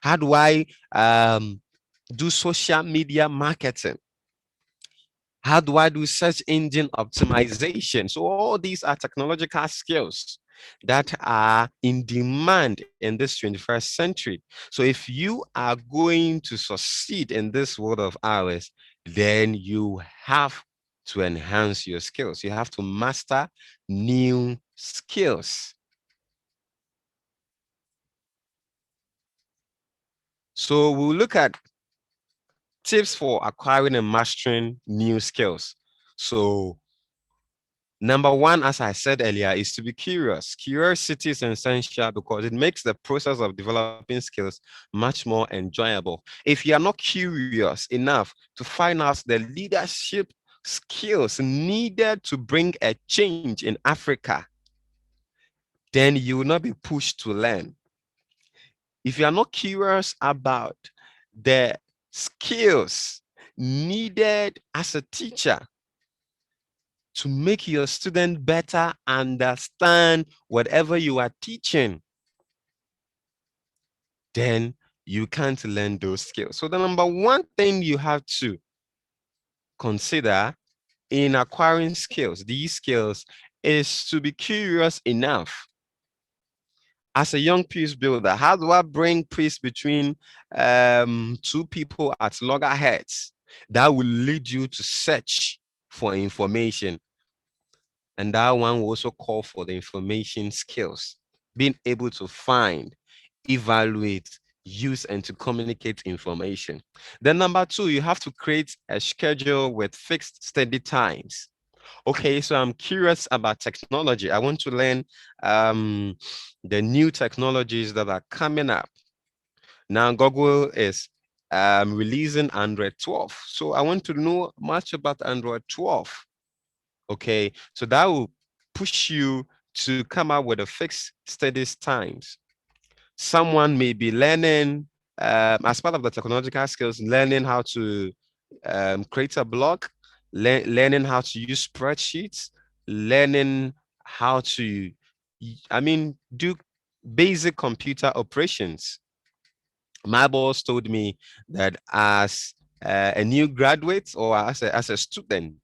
How do I do social media marketing? How do I do search engine optimization? So all these are technological skills that are in demand in this 21st century. So if you are going to succeed in this world of ours, then you have to enhance your skills. You have to master new skills. So we'll look at tips for acquiring and mastering new skills. So number one, as I said earlier, is to be curious. Curiosity is essential because it makes the process of developing skills much more enjoyable. If you are not curious enough to find out the leadership skills needed to bring a change in Africa, then you will not be pushed to learn. If you are not curious about the skills needed as a teacher to make your student better understand whatever you are teaching, then you can't learn those skills. So the number one thing you have to consider in acquiring skills, these skills, is to be curious enough. As a young peace builder, how do I bring peace between two people at loggerheads? That will lead you to search for information. And that one will also call for the information skills, being able to find, evaluate, use, and to communicate information. Then number two, you have to create a schedule with fixed steady times. Okay, so I'm curious about technology. I want to learn the new technologies that are coming up. Now, Google is releasing Android 12. So I want to know much about Android 12. Okay, so that will push you to come up with a fixed steady times. Someone may be learning, as part of the technological skills, learning how to create a blog, learning how to use spreadsheets, learning how to, do basic computer operations. My boss told me that as a new graduate or as a student,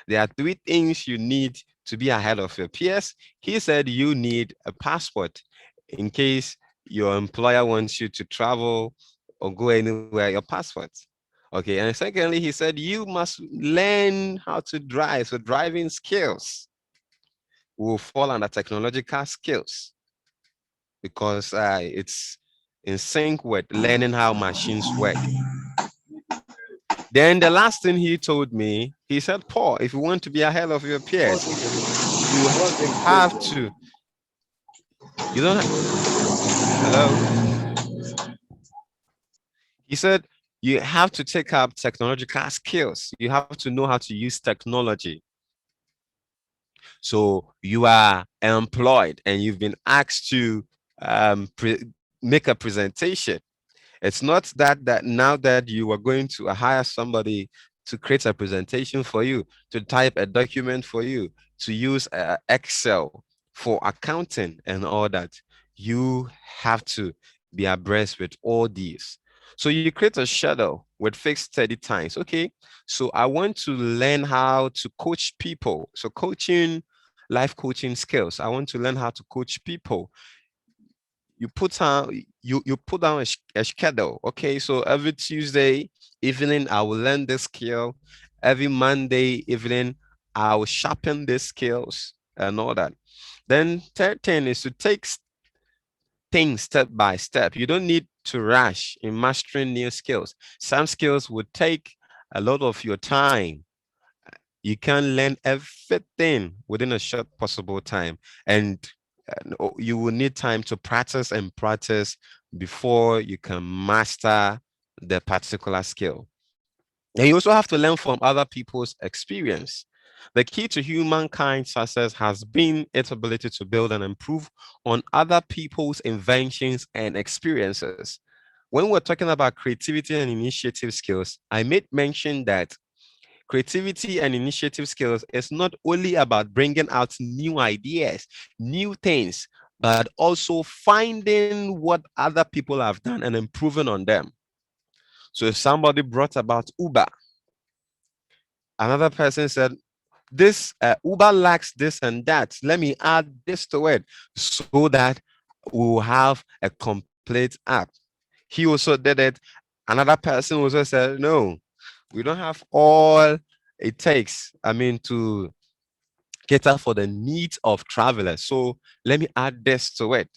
there are three things you need to be ahead of your peers. He said you need a passport in case your employer wants you to travel or go anywhere, your passport. Okay, and secondly, he said you must learn how to drive. So driving skills will fall under technological skills because it's in sync with learning how machines work. Then the last thing he told me, he said, Paul, if you want to be ahead of your peers, you have to, you don't, hello? He said, you have to take up technological skills. You have to know how to use technology. So you are employed and you've been asked to make a presentation. It's not that now that you are going to hire somebody to create a presentation for you, to type a document for you, to use Excel for accounting and all that. You have to be abreast with all these. So you create a schedule with fixed steady times. Okay, so I want to learn how to coach people. So coaching, life coaching skills. I want to learn how to coach people. You put on you put down a schedule. Okay, so every Tuesday evening I will learn this skill. Every Monday evening I will sharpen these skills and all that. Then third thing is to take things step by step. You don't need to rush in mastering new skills. Some skills would take a lot of your time. You can learn everything within a short possible time, and you will need time to practice and practice before you can master the particular skill. And you also have to learn from other people's experience. The key to humankind's success has been its ability to build and improve on other people's inventions and experiences. When we're talking about creativity and initiative skills, I made mention that creativity and initiative skills is not only about bringing out new ideas, new things, but also finding what other people have done and improving on them. So if somebody brought about Uber, another person said, this Uber lacks this and that. Let me add this to it so that we'll have a complete app. He also did it. Another person also said, no, we don't have all it takes, to cater for the needs of travelers. So let me add this to it.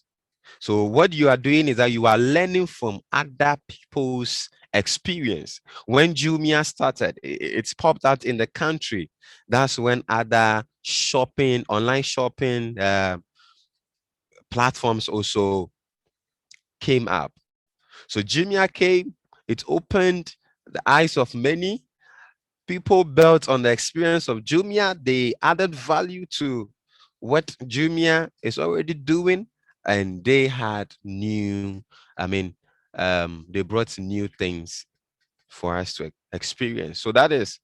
So what you are doing is that you are learning from other people's experience. When Jumia started, it's popped out in the country. That's when other shopping, online shopping platforms also came up. So Jumia came, it opened the eyes of many. People built on the experience of Jumia. They added value to what Jumia is already doing, and they had new, they brought new things for us to experience. So that is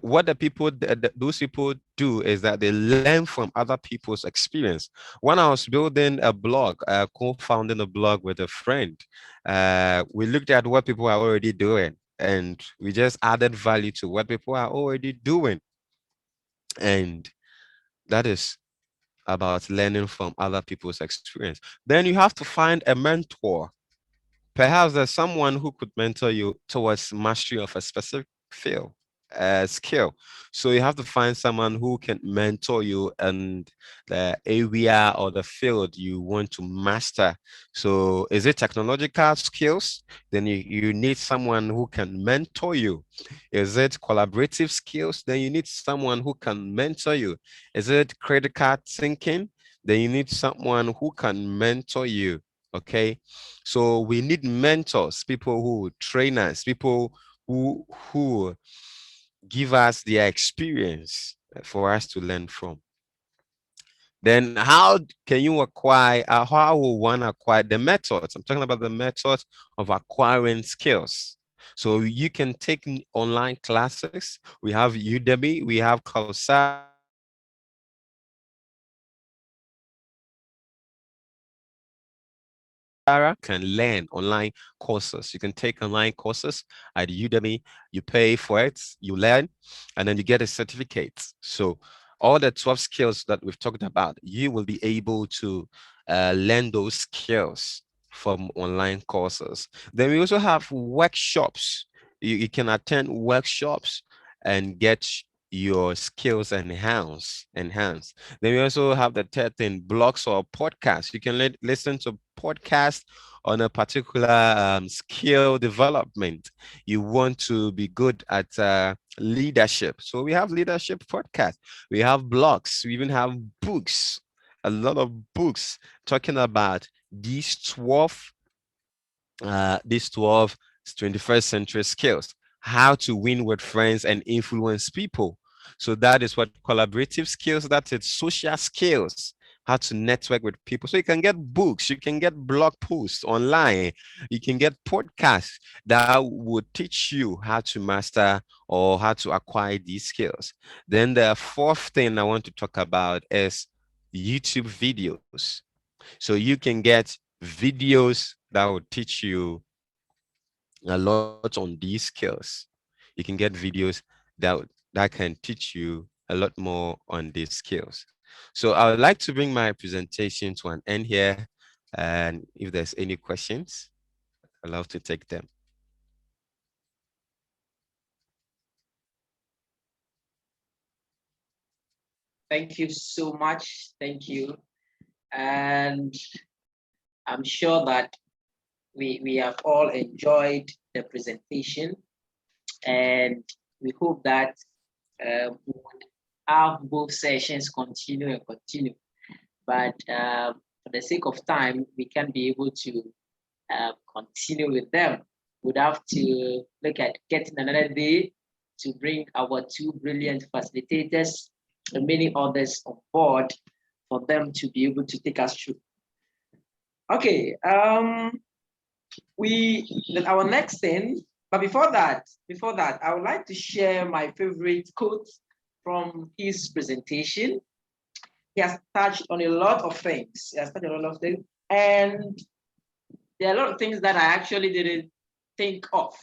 what the people, those people do is that they learn from other people's experience. When I was building a blog, co-founding a blog with a friend, we looked at what people are already doing, and we just added value to what people are already doing. And that is about learning from other people's experience. Then you have to find a mentor. Perhaps there's someone who could mentor you towards mastery of a specific field, skill. So you have to find someone who can mentor you in the area or the field you want to master. So is it technological skills? Then you need someone who can mentor you. Is it collaborative skills? Then you need someone who can mentor you. Is it critical thinking? Then you need someone who can mentor you. Okay, so we need mentors, people who train us, people who give us their experience for us to learn from. Then how can you acquire, how will one acquire the methods? I'm talking about the methods of acquiring skills. So you can take online classes. We have Udemy, we have Coursera, can learn online courses. You can take online courses at Udemy. You pay for it, you learn, and then you get a certificate. So all the 12 skills that we've talked about, you will be able to learn those skills from online courses. Then we also have workshops. You can attend workshops and get your skills enhanced. Then we also have the third thing, blogs or podcasts. You can listen to podcasts on a particular skill development. You want to be good at leadership. So we have leadership podcasts. We have blogs. We even have books, a lot of books talking about these 12 21st century skills, how to win with friends and influence people. So that is what collaborative skills, that's it, social skills, how to network with people. So you can get books, you can get blog posts online, you can get podcasts that would teach you how to master or how to acquire these skills. Then the fourth thing I want to talk about is YouTube videos. So you can get videos that will teach you a lot on these skills. You can get videos that can teach you a lot more on these skills. So I would like to bring my presentation to an end here. And if there's any questions, I'd love to take them. Thank you so much. Thank you. And I'm sure that we have all enjoyed the presentation, and we hope that we would have both sessions continue and continue. But for the sake of time, we can't be able to continue with them. We'd have to look at getting another day to bring our two brilliant facilitators and many others on board for them to be able to take us through. Okay, our next thing, but before that, I would like to share my favorite quote from his presentation. He has touched on a lot of things. And there are a lot of things that I actually didn't think of.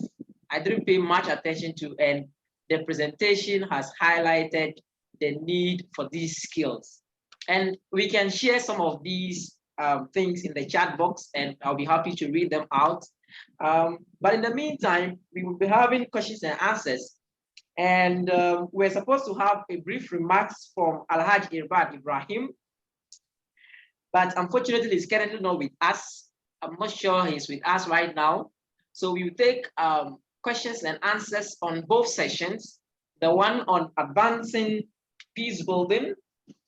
I didn't pay much attention to, and the presentation has highlighted the need for these skills. And we can share some of these things in the chat box, and I'll be happy to read them out. But in the meantime, we will be having questions and answers. And we're supposed to have a brief remarks from Alhaji Irbard Ibrahim. but unfortunately he's currently not with us. I'm not sure he's with us right now. So we will take questions and answers on both sessions. The one on advancing peace building,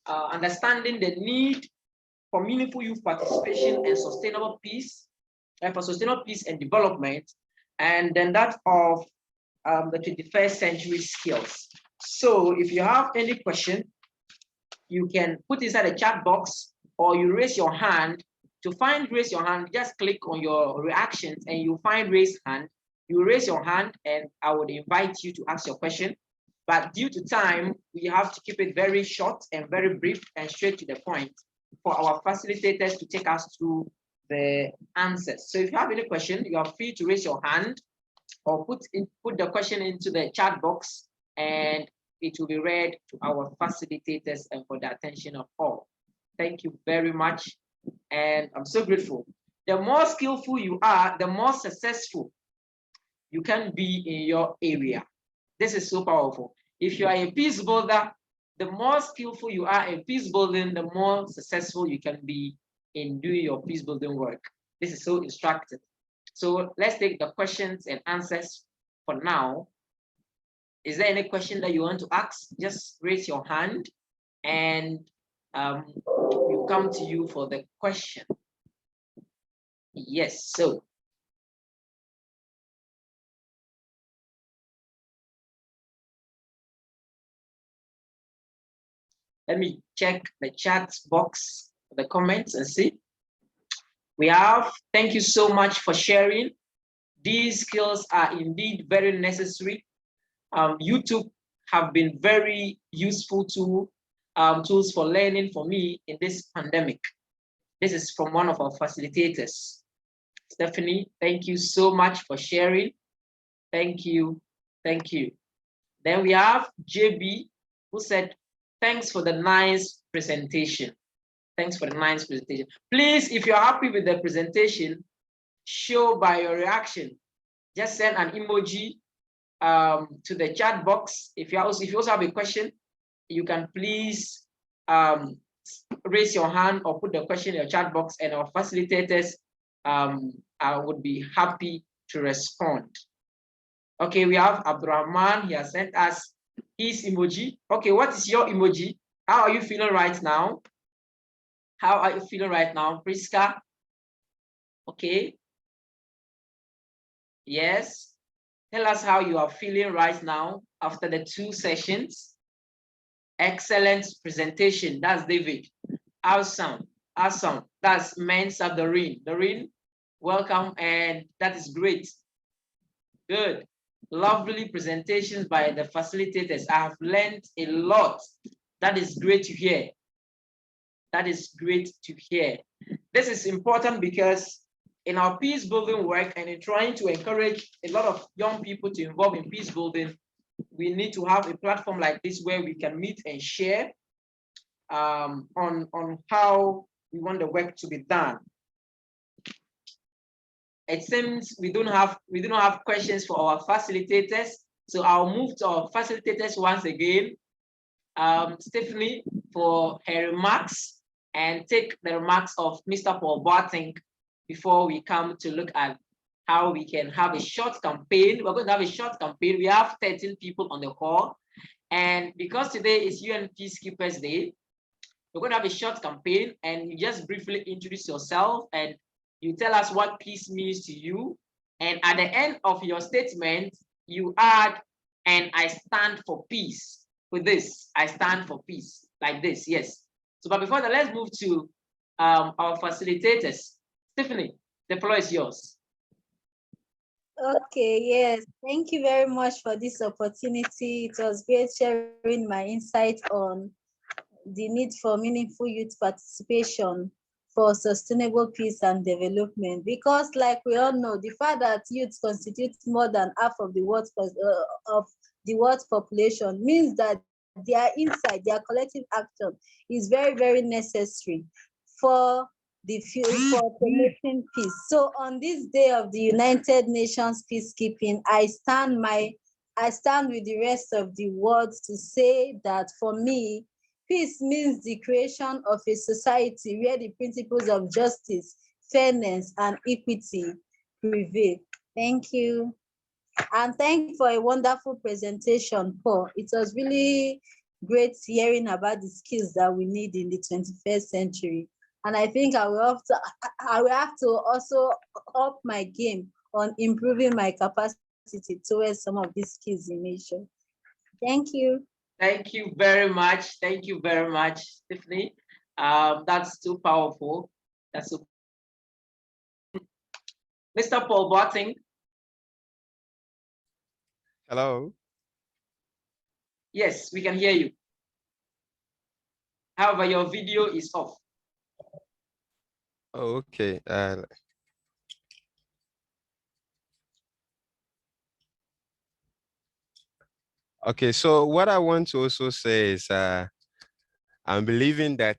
understanding the need for meaningful youth participation and sustainable peace, and for sustainable peace and development, and then that of the 21st century skills. So if you have any question, you can put inside the chat box or you raise your hand. To find raise your hand, just click on your reactions and you find raise hand. You raise your hand and I would invite you to ask your question. But due to time, we have to keep it very short and very brief and straight to the point for our facilitators to take us through the answers. So if you have any question, you are free to raise your hand or put the question into the chat box and it will be read to our facilitators and for the attention of all. Thank you very much. And I'm so grateful. The more skillful you are, the more successful you can be in your area. This is so powerful. If you are a peace builder, the more skillful you are in peace building, the more successful you can be in doing your peace building work. This is so instructive. So let's take the questions and answers for now. Is there any question that you want to ask? Just raise your hand and we'll come to you for the question. Yes, so. Let me check the chat box, the comments and see. We have, thank you so much for sharing. These skills are indeed very necessary. YouTube have been very useful tools for learning for me in this pandemic. This is from one of our facilitators. Stephanie, thank you so much for sharing. Thank you, thank you. Then we have JB who said, thanks for the nice presentation. Thanks for the nice presentation. Please, if you're happy with the presentation, show by your reaction. Just send an emoji to the chat box. If you also have a question, you can please raise your hand or put the question in your chat box and our facilitators would be happy to respond. Okay, we have Abraham. He has sent us his emoji. Okay, what is your emoji? How are you feeling right now? How are you feeling right now, Priska? Okay. Yes. Tell us how you are feeling right now after the 2 sessions. Excellent presentation. That's David. Awesome. Awesome. That's Mensa Doreen. Doreen, welcome. And that is great. Good. Lovely presentations by the facilitators. I have learned a lot. That is great to hear. That is great to hear. This is important because in our peace building work and in trying to encourage a lot of young people to involve in peace building, we need to have a platform like this where we can meet and share on how we want the work to be done. It seems we don't have questions for our facilitators, so I'll move to our facilitators once again. Stephanie for her remarks and take the remarks of Mr. Paul Boateng before we come to look at how we can have a short campaign. We're going to have a short campaign. We have 13 people on the call, and because today is UN Peacekeepers Day, we're going to have a short campaign, and you just briefly introduce yourself and you tell us what peace means to you. And at the end of your statement, you add, and I stand for peace. With this, I stand for peace, like this, yes. So, but before that, let's move to our facilitators. Stephanie, the floor is yours. Okay, yes. Thank you very much for this opportunity. It was great sharing my insight on the need for meaningful youth participation for sustainable peace and development. Because like we all know, the fact that youth constitute more than half of the world's population means that their insight, their collective action is very, very necessary for the field for promoting peace. So on this day of the United Nations peacekeeping, I stand with the rest of the world to say that for me, Peace means the creation of a society where the principles of justice, fairness, and equity prevail. Thank you. And thank you for a wonderful presentation, Paul. It was really great hearing about the skills that we need in the 21st century. And I think I will have to also up my game on improving my capacity towards some of these skills you mentioned. Thank you. Thank you very much. Thank you very much, Tiffany. That's too powerful. That's so. Mr. Paul Boateng. Hello. Yes, we can hear you. However, your video is off. Oh, okay. Okay, so what I want to also say is I'm believing that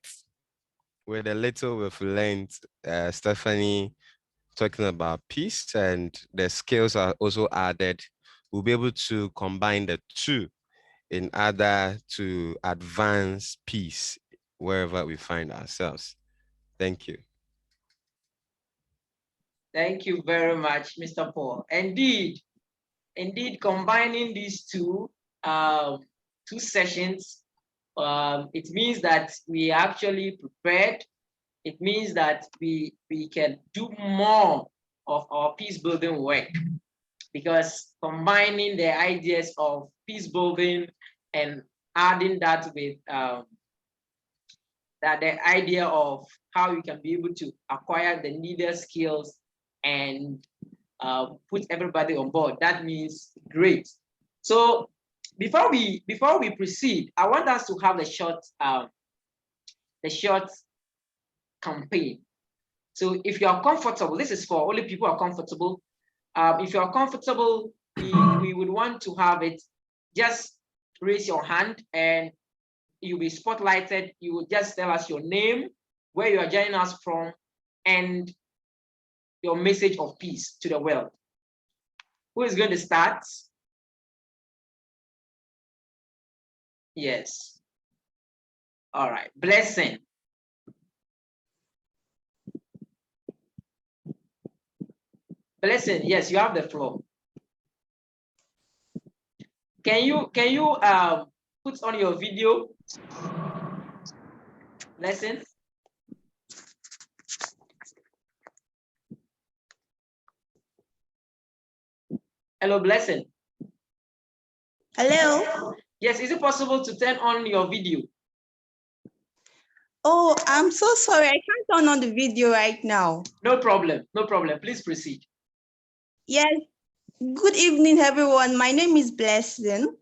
with a little we've learned, Stephanie talking about peace and the skills are also added, we'll be able to combine the two in order to advance peace wherever we find ourselves. Thank you. Thank you very much, Mr. Paul. Indeed, combining these two sessions, it means that we are actually prepared. It means that we can do more of our peace building work, because combining the ideas of peace building and adding that with the idea of how you can be able to acquire the needed skills and put everybody on board, that means great. So before we proceed, I want us to have a short campaign. So if you are comfortable, this is for only people who are comfortable. If you are comfortable, we would want to have it. Just raise your hand and you'll be spotlighted. You will just tell us your name, where you are joining us from, and your message of peace to the world. Who is going to start? Yes. All right. Blessing. Blessing, yes, you have the floor. Can you put on your video? Blessing. Hello, Blessing. Hello. Yes, is it possible to turn on your video? Oh, I'm so sorry. I can't turn on the video right now. No problem. No problem. Please proceed. Yes. Good evening, everyone. My name is Blessing.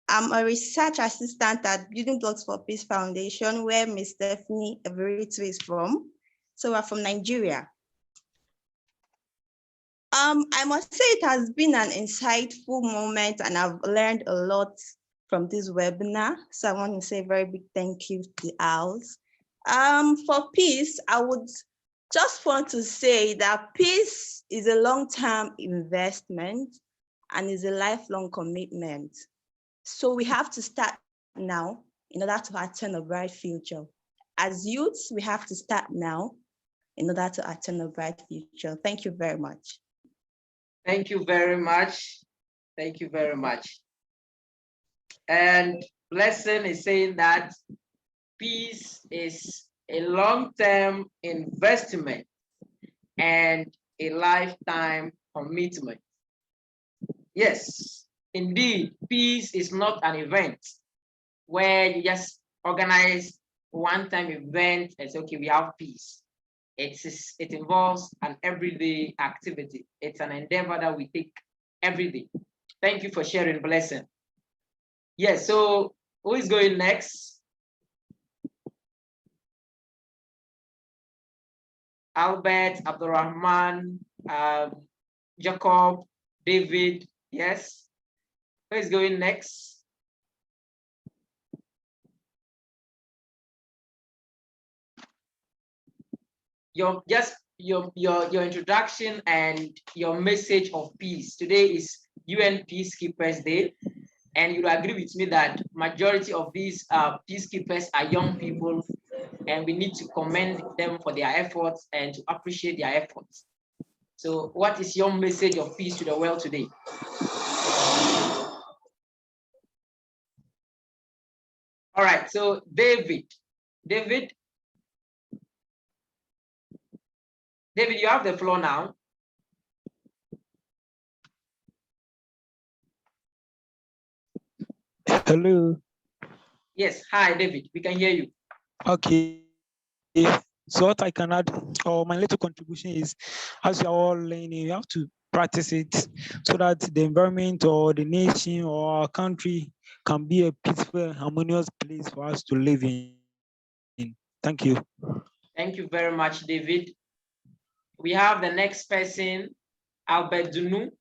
I'm a research assistant at Building Blocks for Peace Foundation, where Ms. Stephanie Effevottu is from. So we're from Nigeria. I must say it has been an insightful moment and I've learned a lot from this webinar. So I want to say a very big thank you to the house. For peace, I would just want to say that peace is a long-term investment and is a lifelong commitment. So we have to start now in order to attain a bright future. As youths, we have to start now in order to attain a bright future. Thank you very much. Thank you very much. Thank you very much. And Blessing is saying that peace is a long-term investment and a lifetime commitment. Yes, indeed, peace is not an event where you just organize one-time event and say, okay, we have peace. It involves an everyday activity. It's an endeavor that we take every day. Thank you for sharing, Blessing. Yes, so who is going next? Albert, Abdurrahman, Jacob, David, yes. Who is going next? Your introduction and your message of peace. Today is UN Peacekeepers Day. And you'll agree with me that majority of these peacekeepers are young people, and we need to commend them for their efforts and to appreciate their efforts. So what is your message of peace to the world today? All right, so David, you have the floor now. Hello. Yes, hi, David, we can hear you. Okay. So what I can add, or my little contribution is, as you're all learning, you have to practice it so that the environment or the nation or our country can be a peaceful, harmonious place for us to live in. Thank you. Thank you very much, David. We have the next person, Albert Dunu.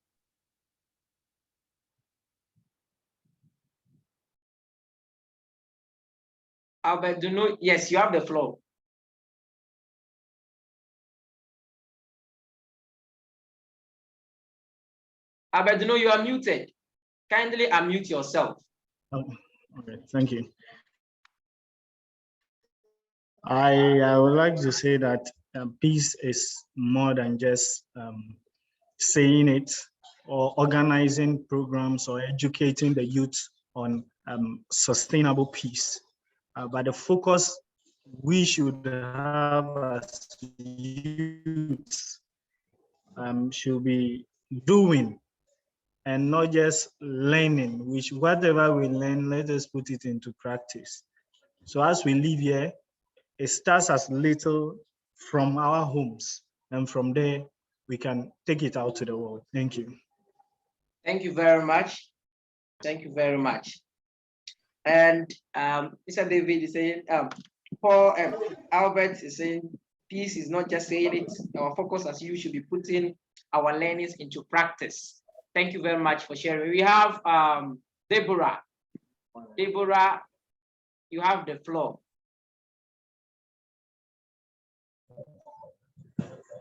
Albert Dunu, yes, you have the floor. Albert Dunu, you are muted. Kindly unmute yourself. Okay, thank you. I would like to say that peace is more than just saying it or organizing programs or educating the youth on sustainable peace. But the focus we should have as youths should be doing and not just learning, which whatever we learn, let us put it into practice. So as we live here, it starts as little from our homes, and from there, we can take it out to the world. Thank you. Thank you very much. Thank you very much. And Mr. David is saying, Paul Albert is saying, peace is not just saying it. Our focus as you should be putting our learnings into practice. Thank you very much for sharing. We have Deborah. Deborah, you have the floor.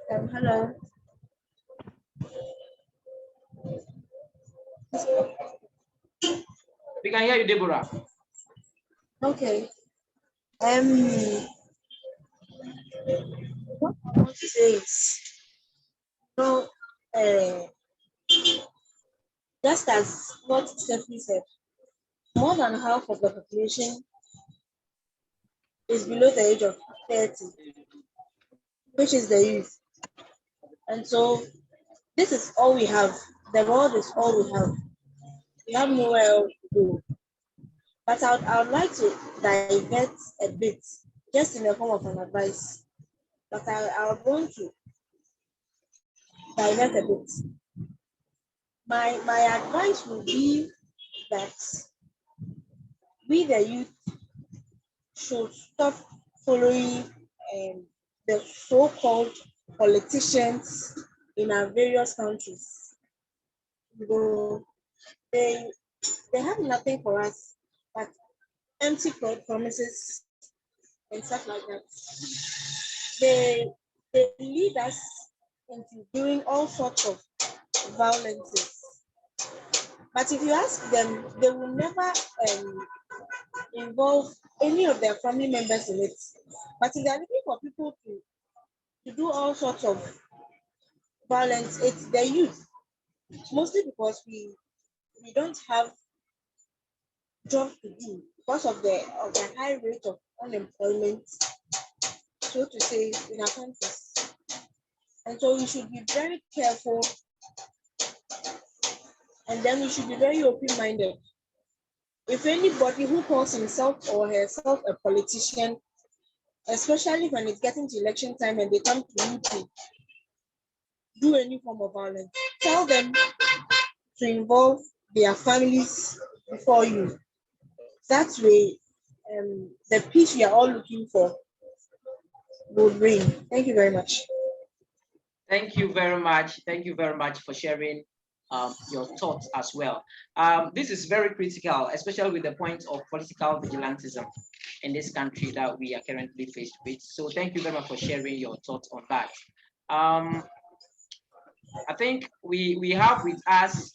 Hello. We can hear you, Deborah. Okay. What I want to say is, just as what Stephanie said, more than half of the population is below the age of 30, which is the youth. And so this is all we have. The world is all we have. We have nowhere else to go. But I would like to divert a bit, just in the form of an advice. But I would want to divert a bit. My advice would be that we, the youth, should stop following the so-called politicians in our various countries. You know, they have nothing for us but empty promises and stuff like that. They lead us into doing all sorts of violences. But if you ask them, they will never involve any of their family members in it. But if they're looking for people to do all sorts of violence, it's the youth. Mostly because we don't have jobs to do because of the high rate of unemployment, so to say, in our countries. And so we should be very careful, and then we should be very open-minded. If anybody who calls himself or herself a politician, especially when it's getting to election time and they come to you to do any form of violence, tell them to involve their families before you. That way, the peace we are all looking for will reign. Thank you very much. Thank you very much. Thank you very much for sharing your thoughts as well. This is very critical, especially with the point of political vigilantism in this country that we are currently faced with. So thank you very much for sharing your thoughts on that. I think we have with us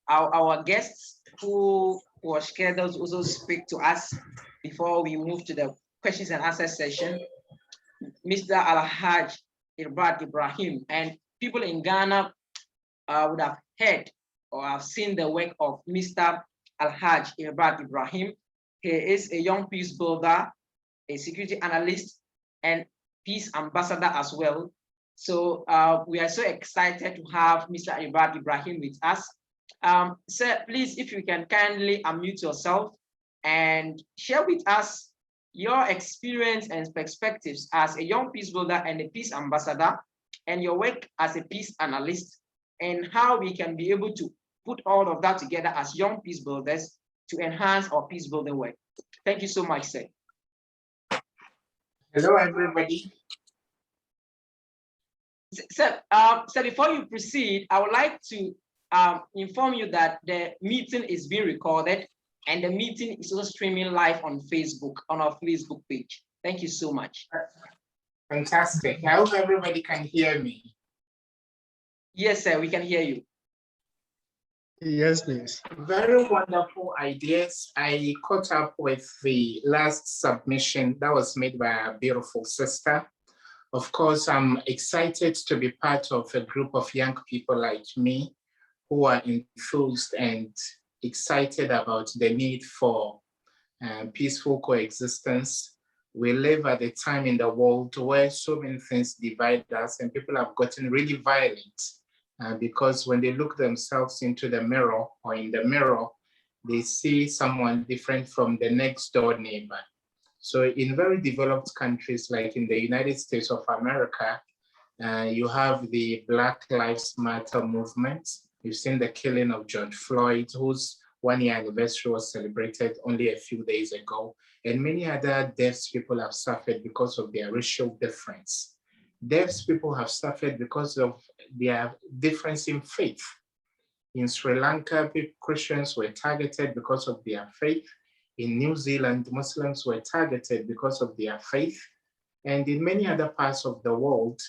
our guests who were scheduled to also speak to us before we move to the questions and answer session. Mr. Alhaji Irbard Ibrahim, and people in Ghana would have heard or have seen the work of Mr. Alhaji Irbard Ibrahim. He is a young peace builder, a security analyst, and peace ambassador as well. So we are so excited to have Mr. Irbard Ibrahim with us. Sir, please, if you can kindly unmute yourself and share with us your experience and perspectives as a young peace builder and a peace ambassador, and your work as a peace analyst, and how we can be able to put all of that together as young peace builders to enhance our peace building work. Thank you so much, sir. Hello, everybody. Sir, before you proceed, I would like to inform you that the meeting is being recorded, and the meeting is also streaming live on Facebook, on our Facebook page. Thank you so much. Fantastic. I hope everybody can hear me. Yes, sir, we can hear you. Yes, please. Very wonderful ideas. I caught up with the last submission that was made by our beautiful sister. Of course, I'm excited to be part of a group of young people like me who are enthused and excited about the need for peaceful coexistence. We live at a time in the world where so many things divide us, and people have gotten really violent because when they look themselves into the mirror or in the mirror, they see someone different from the next door neighbor. So in very developed countries like in the United States of America, you have the Black Lives Matter movement. You've seen the killing of George Floyd, whose 1-year anniversary was celebrated only a few days ago. And many other deaths people have suffered because of their racial difference. Deaths people have suffered because of their difference in faith. In Sri Lanka, Christians were targeted because of their faith. In New Zealand, Muslims were targeted because of their faith. And in many other parts of the world,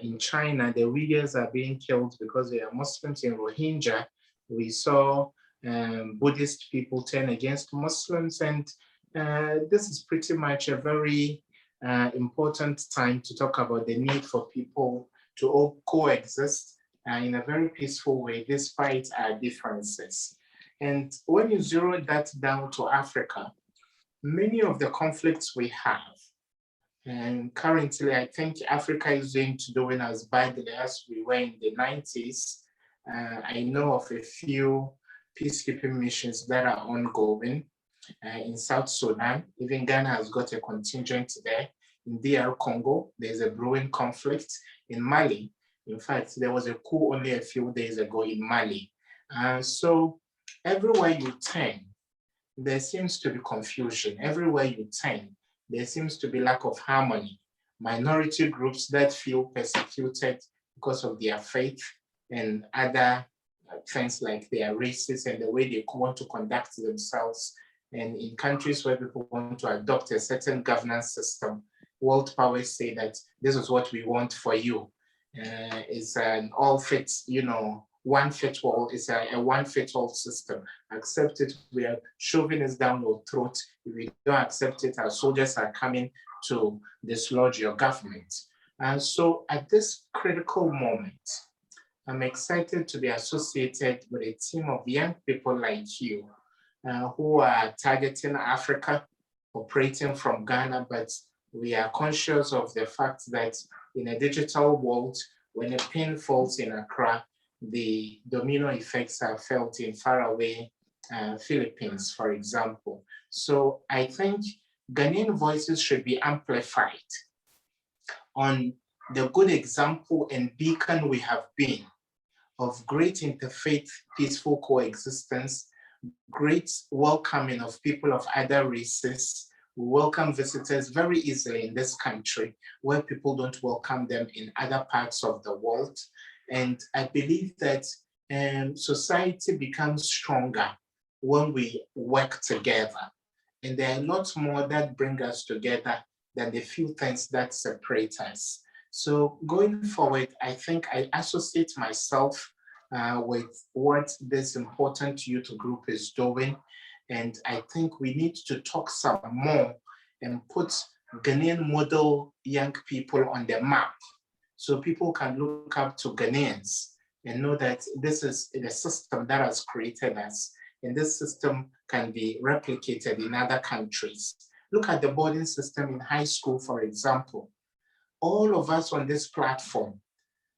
in China, the Uyghurs are being killed because they are Muslims. In Rohingya, we saw Buddhist people turn against Muslims. And this is pretty much a very important time to talk about the need for people to all coexist in a very peaceful way, despite our differences. And when you zero that down to Africa, many of the conflicts we have, and currently I think Africa is doing as badly as we were in the 90s. I know of a few peacekeeping missions that are ongoing in South Sudan. Even Ghana has got a contingent there. In DR Congo, there's a brewing conflict. In Mali, in fact, there was a coup only a few days ago in Mali. So everywhere you turn, there seems to be confusion. Everywhere you turn, there seems to be lack of harmony. Minority groups that feel persecuted because of their faith and other things like their races and the way they want to conduct themselves. And in countries where people want to adopt a certain governance system, world powers say that this is what we want for you. It's an all fits, one fit all. It's a one fit all system. Accept it. We are shoving it down your throat. If we don't accept it, our soldiers are coming to dislodge your government. And so at this critical moment, I'm excited to be associated with a team of young people like you who are targeting Africa, operating from Ghana, but we are conscious of the fact that in a digital world, when a pin falls in Accra, the domino effects are felt in faraway Philippines, for example. So I think Ghanaian voices should be amplified on the good example and beacon we have been of great interfaith peaceful coexistence, great welcoming of people of other races. We welcome visitors very easily in this country where people don't welcome them in other parts of the world. And I believe that society becomes stronger when we work together. And there are lots more that bring us together than the few things that separate us. So going forward, I think I associate myself with what this important youth group is doing. And I think we need to talk some more and put Ghanaian model young people on the map so people can look up to Ghanaians and know that this is the system that has created us, and this system can be replicated in other countries. Look at the boarding system in high school, for example. All of us on this platform,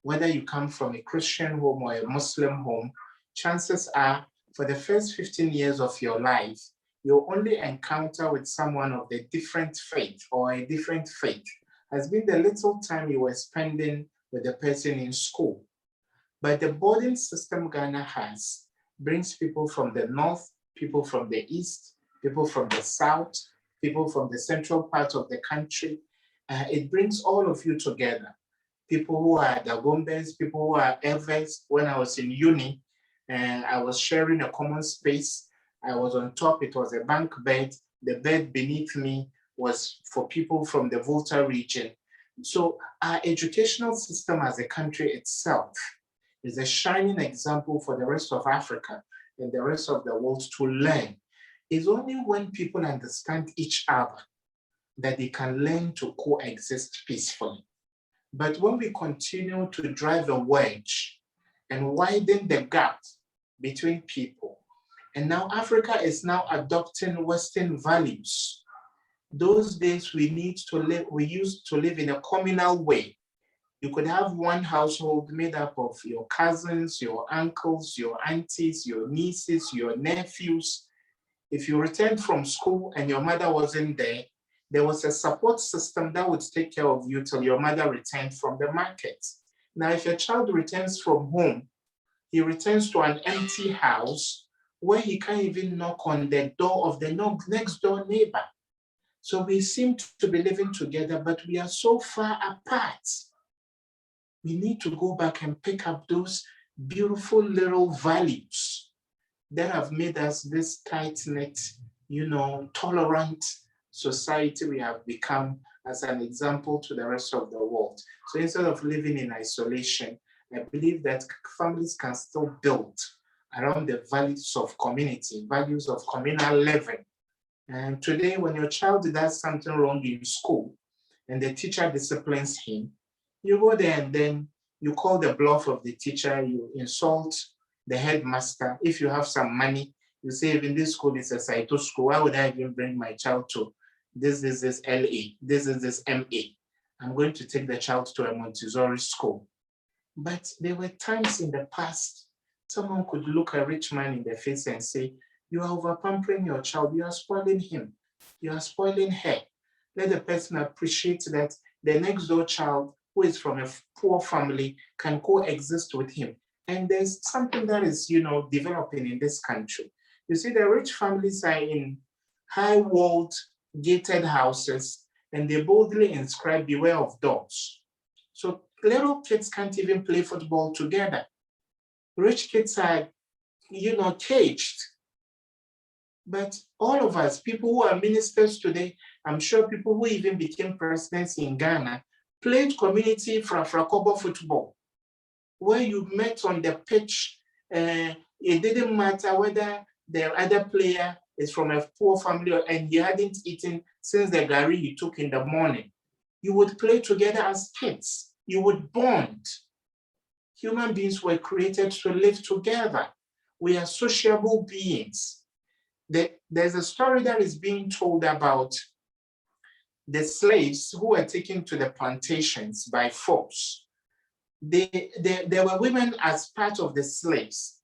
whether you come from a Christian home or a Muslim home, chances are for the first 15 years of your life, you'll only encounter with someone of the different faith or a different faith has been the little time you were spending with the person in school. But the boarding system Ghana has brings people from the north, people from the east, people from the south, people from the central part of the country. It brings all of you together. People who are Dagombes, people who are Evers. When I was in uni, and I was sharing a common space, I was on top, it was a bunk bed. The bed beneath me was for people from the Volta region. So our educational system as a country itself is a shining example for the rest of Africa and the rest of the world to learn. It's only when people understand each other that they can learn to coexist peacefully. But when we continue to drive a wedge and widen the gap between people, and now Africa is now adopting Western values. Those days we used to live in a communal way. You could have one household made up of your cousins, your uncles, your aunties, your nieces, your nephews. If you returned from school and your mother wasn't there, there was a support system that would take care of you till your mother returned from the market. Now, if a child returns from home, he returns to an empty house where he can't even knock on the door of the next door neighbor. So we seem to be living together, but we are so far apart. We need to go back and pick up those beautiful little values that have made us this tight-knit, tolerant society we have become as an example to the rest of the world. So instead of living in isolation, I believe that families can still build around the values of community, values of communal living. And today, when your child does something wrong in school and the teacher disciplines him, you go there and then you call the bluff of the teacher, you insult the headmaster. If you have some money, you say, even this school is a Saito school, why would I even bring my child to this LA, this MA? I'm going to take the child to a Montessori school. But there were times in the past, someone could look a rich man in the face and say, you are over-pampering your child, you are spoiling him, you are spoiling her. Let the person appreciate that the next door child who is from a poor family can coexist with him. And there's something that is, developing in this country. You see, the rich families are in high-walled, gated houses, and they boldly inscribe, beware of dogs. So little kids can't even play football together. Rich kids are, caged. But all of us, people who are ministers today, I'm sure people who even became presidents in Ghana, played community Frakobo football, where you met on the pitch. It didn't matter whether the other player is from a poor family and he hadn't eaten since the gari he took in the morning. You would play together as kids. You would bond. Human beings were created to live together. We are sociable beings. There's a story that is being told about the slaves who were taken to the plantations by force. There were women as part of the slaves,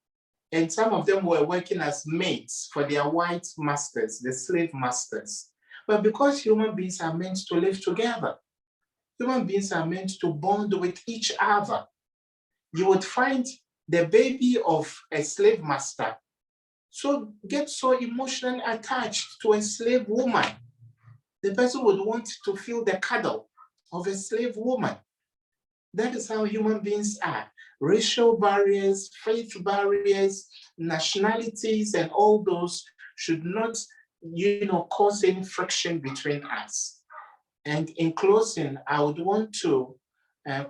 and some of them were working as maids for their white masters, the slave masters. But because human beings are meant to live together, human beings are meant to bond with each other. You would find the baby of a slave master get so emotionally attached to a slave woman. The person would want to feel the cuddle of a slave woman. That is how human beings are. Racial barriers, faith barriers, nationalities, and all those should not, cause any friction between us. And in closing, I would want to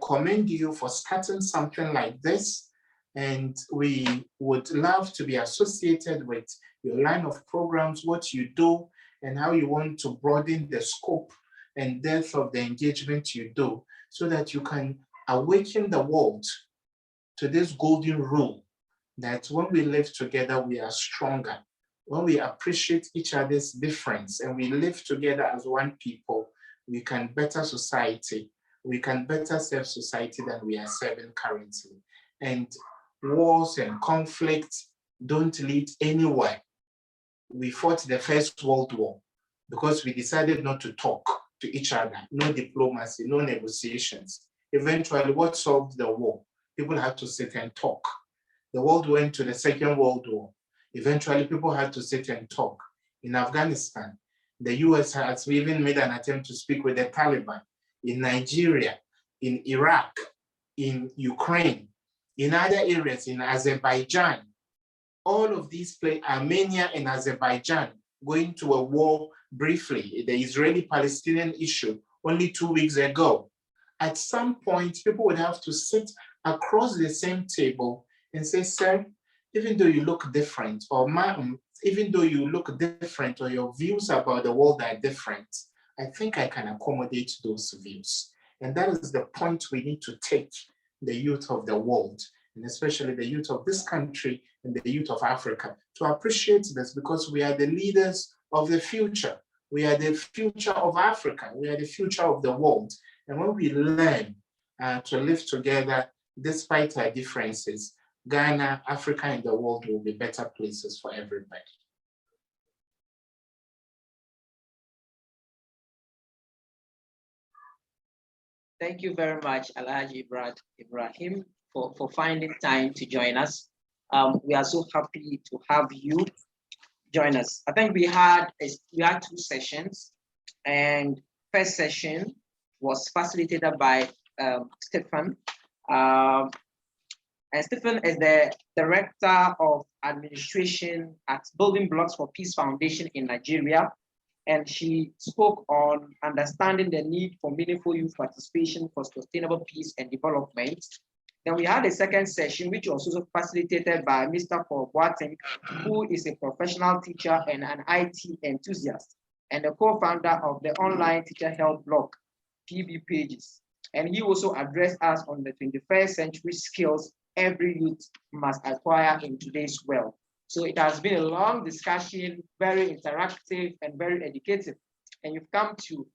commend you for starting something like this. And we would love to be associated with your line of programs, what you do, and how you want to broaden the scope and depth of the engagement you do, so that you can awaken the world to this golden rule that when we live together, we are stronger. When we appreciate each other's difference and we live together as one people, we can better society. We can better serve society than we are serving currently. And wars and conflicts don't lead anywhere. We fought the First World War because we decided not to talk to each other, no diplomacy, no negotiations. Eventually, what solved the war? People had to sit and talk. The world went to the Second World War. Eventually, people had to sit and talk. In Afghanistan, the US has even made an attempt to speak with the Taliban. In Nigeria, in Iraq, in Ukraine, in other areas, in Azerbaijan, all of these places, Armenia and Azerbaijan, going to a war briefly, the Israeli-Palestinian issue, only 2 weeks ago. At some point, people would have to sit across the same table and say, sir, even though you look different, or ma'am, even though you look different, or your views about the world are different, I think I can accommodate those views. And that is the point we need to take the youth of the world, and especially the youth of this country and the youth of Africa, to appreciate this, because we are the leaders of the future. We are the future of Africa. We are the future of the world. And when we learn to live together despite our differences, Ghana, Africa, and the world will be better places for everybody. Thank you very much, Alhaji Ibrahim, for finding time to join us. We are so happy to have you join us. I think we had 2 sessions, and first session was facilitated by Stephen. And Stephen is the Director of Administration at Building Blocks for Peace Foundation in Nigeria. And she spoke on understanding the need for meaningful youth participation for sustainable peace and development. Then we had a second session, which was also facilitated by Mr. Boateng, who is a professional teacher and an IT enthusiast, and the co-founder of the online teacher help blog, Pagez. And he also addressed us on the 21st century skills every youth must acquire in today's world. So it has been a long discussion, very interactive and very educative. And you've come to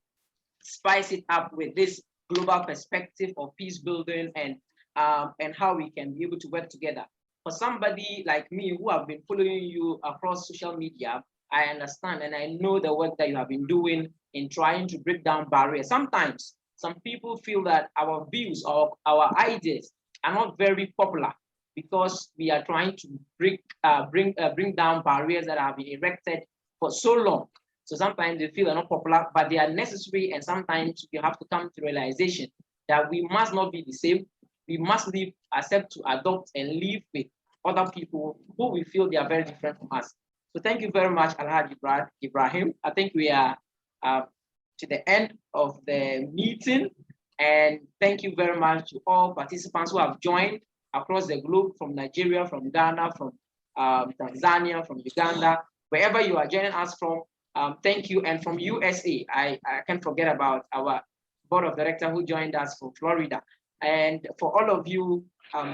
spice it up with this global perspective of peace building and how we can be able to work together. For somebody like me who have been following you across social media, I understand and I know the work that you have been doing in trying to break down barriers. Sometimes some people feel that our views or our ideas are not very popular because we are trying to bring down barriers that have been erected for so long. So sometimes they feel they're not popular, but they are necessary. And sometimes you have to come to realization that we must not be the same. We must accept to adopt and live with other people who we feel they are very different from us. So thank you very much, Alhaji Ibrahim. I think we are to the end of the meeting. And thank you very much to all participants who have joined across the globe, from Nigeria, from Ghana, from Tanzania, from Uganda, wherever you are joining us from. Thank you. And from USA, I can't forget about our board of directors who joined us from Florida. And for all of you,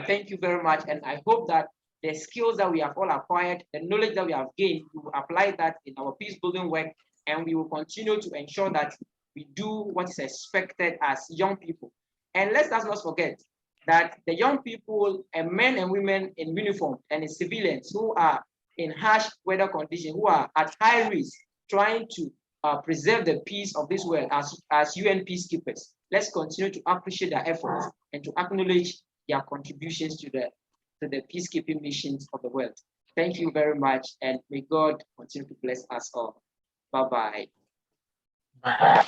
thank you very much. And I hope that the skills that we have all acquired, the knowledge that we have gained, we will apply that in our peace building work. And we will continue to ensure that we do what is expected as young people. And let us not forget that the young people and men and women in uniform and in civilians who are in harsh weather conditions, who are at high risk, trying to preserve the peace of this world as UN peacekeepers. Let's continue to appreciate their efforts and to acknowledge their contributions to the peacekeeping missions of the world. Thank you very much, and may God continue to bless us all. Bye-bye. Bye.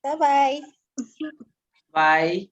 Bye-bye. Bye.